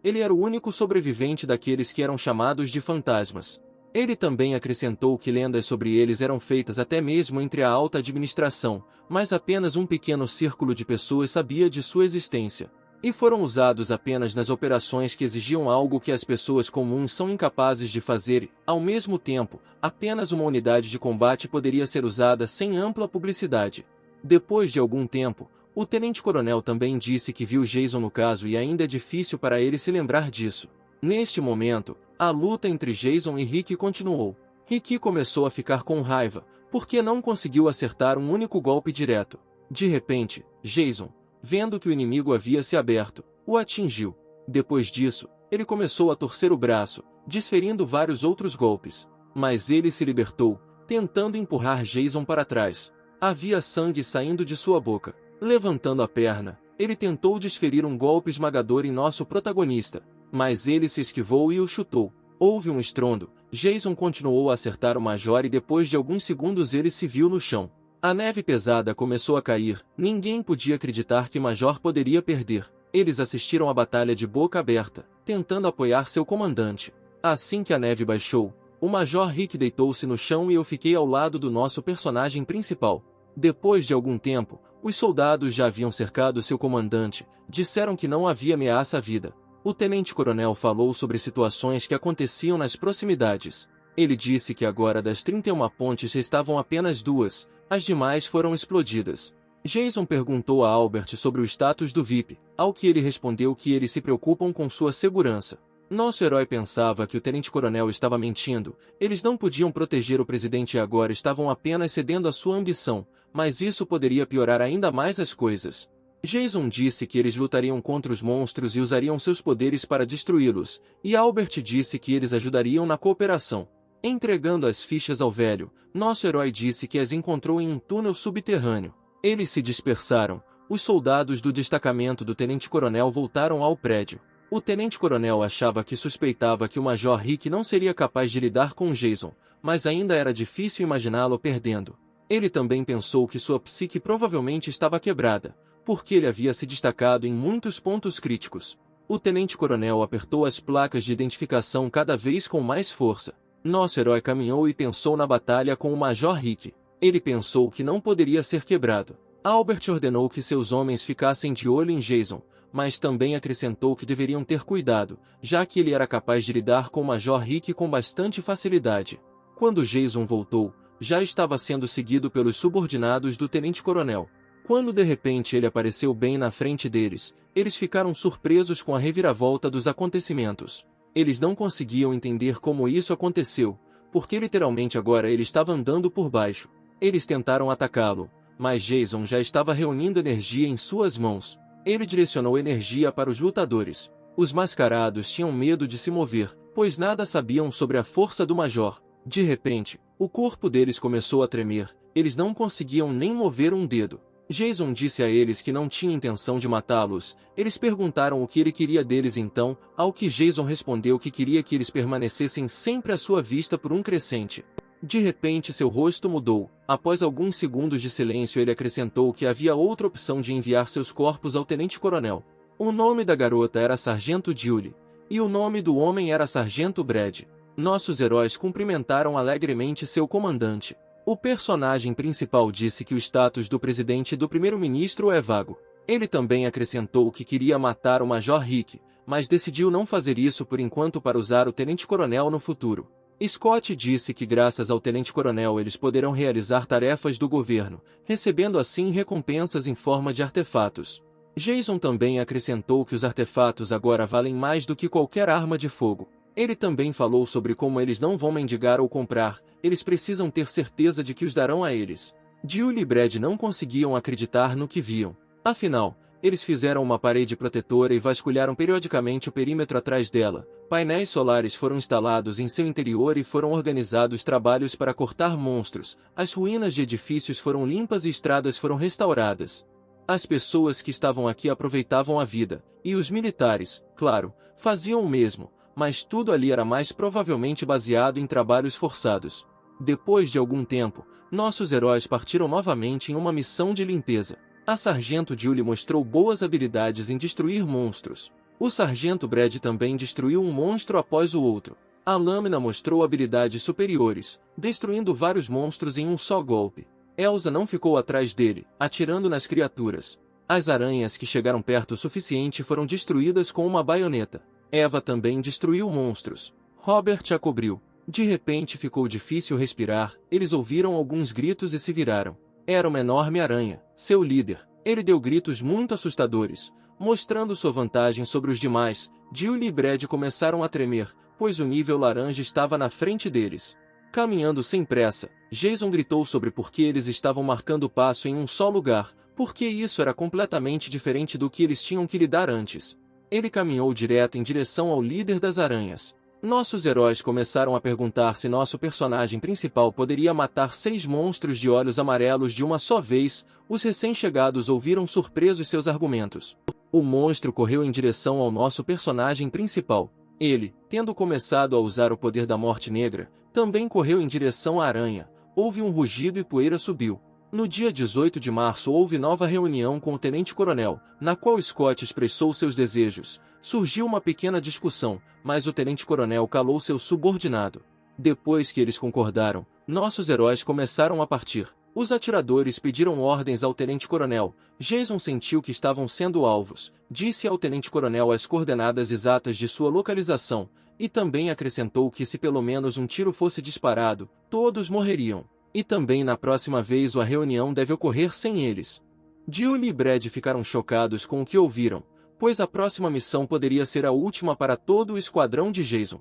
Speaker 1: Ele era o único sobrevivente daqueles que eram chamados de fantasmas. Ele também acrescentou que lendas sobre eles eram feitas até mesmo entre a alta administração, mas apenas um pequeno círculo de pessoas sabia de sua existência. E foram usados apenas nas operações que exigiam algo que as pessoas comuns são incapazes de fazer e, ao mesmo tempo, apenas uma unidade de combate poderia ser usada sem ampla publicidade. Depois de algum tempo, o tenente-coronel também disse que viu Jason no caso e ainda é difícil para ele se lembrar disso. Neste momento, a luta entre Jason e Rick continuou. Rick começou a ficar com raiva, porque não conseguiu acertar um único golpe direto. De repente, Jason, vendo que o inimigo havia se aberto, o atingiu. Depois disso, ele começou a torcer o braço, desferindo vários outros golpes. Mas ele se libertou, tentando empurrar Jason para trás. Havia sangue saindo de sua boca. Levantando a perna, ele tentou desferir um golpe esmagador em nosso protagonista, mas ele se esquivou e o chutou. Houve um estrondo, Jason continuou a acertar o Major e depois de alguns segundos ele se viu no chão. A neve pesada começou a cair, ninguém podia acreditar que Major poderia perder. Eles assistiram à batalha de boca aberta, tentando apoiar seu comandante. Assim que a neve baixou, o Major Rick deitou-se no chão e eu fiquei ao lado do nosso personagem principal. Depois de algum tempo, os soldados já haviam cercado seu comandante, disseram que não havia ameaça à vida. O tenente-coronel falou sobre situações que aconteciam nas proximidades. Ele disse que agora das 31 pontes restavam apenas 2, as demais foram explodidas. Jason perguntou a Albert sobre o status do VIP, ao que ele respondeu que eles se preocupam com sua segurança. Nosso herói pensava que o tenente-coronel estava mentindo, eles não podiam proteger o presidente e agora estavam apenas cedendo à sua ambição, mas isso poderia piorar ainda mais as coisas. Jason disse que eles lutariam contra os monstros e usariam seus poderes para destruí-los, e Albert disse que eles ajudariam na cooperação. Entregando as fichas ao velho, nosso herói disse que as encontrou em um túnel subterrâneo. Eles se dispersaram, os soldados do destacamento do tenente-coronel voltaram ao prédio. O tenente-coronel achava que suspeitava que o Major Rick não seria capaz de lidar com Jason, mas ainda era difícil imaginá-lo perdendo. Ele também pensou que sua psique provavelmente estava quebrada, porque ele havia se destacado em muitos pontos críticos. O tenente-coronel apertou as placas de identificação cada vez com mais força. Nosso herói caminhou e pensou na batalha com o Major Rick. Ele pensou que não poderia ser quebrado. Albert ordenou que seus homens ficassem de olho em Jason, mas também acrescentou que deveriam ter cuidado, já que ele era capaz de lidar com o Major Rick com bastante facilidade. Quando Jason voltou, já estava sendo seguido pelos subordinados do tenente-coronel. Quando de repente ele apareceu bem na frente deles, eles ficaram surpresos com a reviravolta dos acontecimentos. Eles não conseguiam entender como isso aconteceu, porque literalmente agora ele estava andando por baixo. Eles tentaram atacá-lo, mas Jason já estava reunindo energia em suas mãos. Ele direcionou energia para os lutadores. Os mascarados tinham medo de se mover, pois nada sabiam sobre a força do Major. De repente, o corpo deles começou a tremer, eles não conseguiam nem mover um dedo. Jason disse a eles que não tinha intenção de matá-los. Eles perguntaram o que ele queria deles então, ao que Jason respondeu que queria que eles permanecessem sempre à sua vista por um crescente. De repente seu rosto mudou. Após alguns segundos de silêncio ele acrescentou que havia outra opção de enviar seus corpos ao tenente-coronel. O nome da garota era Sargento Julie, e o nome do homem era Sargento Brad. Nossos heróis cumprimentaram alegremente seu comandante. O personagem principal disse que o status do presidente e do primeiro-ministro é vago. Ele também acrescentou que queria matar o Major Rick, mas decidiu não fazer isso por enquanto para usar o tenente-coronel no futuro. Scott disse que graças ao tenente-coronel eles poderão realizar tarefas do governo, recebendo assim recompensas em forma de artefatos. Jason também acrescentou que os artefatos agora valem mais do que qualquer arma de fogo. Ele também falou sobre como eles não vão mendigar ou comprar, eles precisam ter certeza de que os darão a eles. Julie e Brad não conseguiam acreditar no que viam. Afinal, Eles fizeram uma parede protetora e vasculharam periodicamente o perímetro atrás dela. Painéis solares foram instalados em seu interior e foram organizados trabalhos para cortar monstros. As ruínas de edifícios foram limpas e estradas foram restauradas. As pessoas que estavam aqui aproveitavam a vida, e os militares, claro, faziam o mesmo, mas tudo ali era mais provavelmente baseado em trabalhos forçados. Depois de algum tempo, nossos heróis partiram novamente em uma missão de limpeza. A Sargento Julie mostrou boas habilidades em destruir monstros. O Sargento Brad também destruiu um monstro após o outro. A Lâmina mostrou habilidades superiores, destruindo vários monstros em um só golpe. Elsa não ficou atrás dele, atirando nas criaturas. As aranhas que chegaram perto o suficiente foram destruídas com uma baioneta. Eva também destruiu monstros. Robert a cobriu. De repente ficou difícil respirar, eles ouviram alguns gritos e se viraram. Era uma enorme aranha, seu líder. Ele deu gritos muito assustadores, mostrando sua vantagem sobre os demais. Julie e Brad começaram a tremer, pois o nível laranja estava na frente deles. Caminhando sem pressa, Jason gritou sobre por que eles estavam marcando passo em um só lugar, porque isso era completamente diferente do que eles tinham que lidar antes. Ele caminhou direto em direção ao líder das aranhas. Nossos heróis começaram a perguntar se nosso personagem principal poderia matar 6 monstros de olhos amarelos de uma só vez. Os recém-chegados ouviram surpresos seus argumentos. O monstro correu em direção ao nosso personagem principal. Ele, tendo começado a usar o poder da morte negra, também correu em direção à aranha. Houve um rugido e poeira subiu. No dia 18 de março houve nova reunião com o tenente-coronel, na qual Scott expressou seus desejos. Surgiu uma pequena discussão, mas o tenente-coronel calou seu subordinado. Depois que eles concordaram, nossos heróis começaram a partir. Os atiradores pediram ordens ao tenente-coronel. Jason sentiu que estavam sendo alvos. Disse ao tenente-coronel as coordenadas exatas de sua localização, e também acrescentou que se pelo menos um tiro fosse disparado, todos morreriam. E também na próxima vez a reunião deve ocorrer sem eles. Julie e Brad ficaram chocados com o que ouviram, pois a próxima missão poderia ser a última para todo o esquadrão de Jason.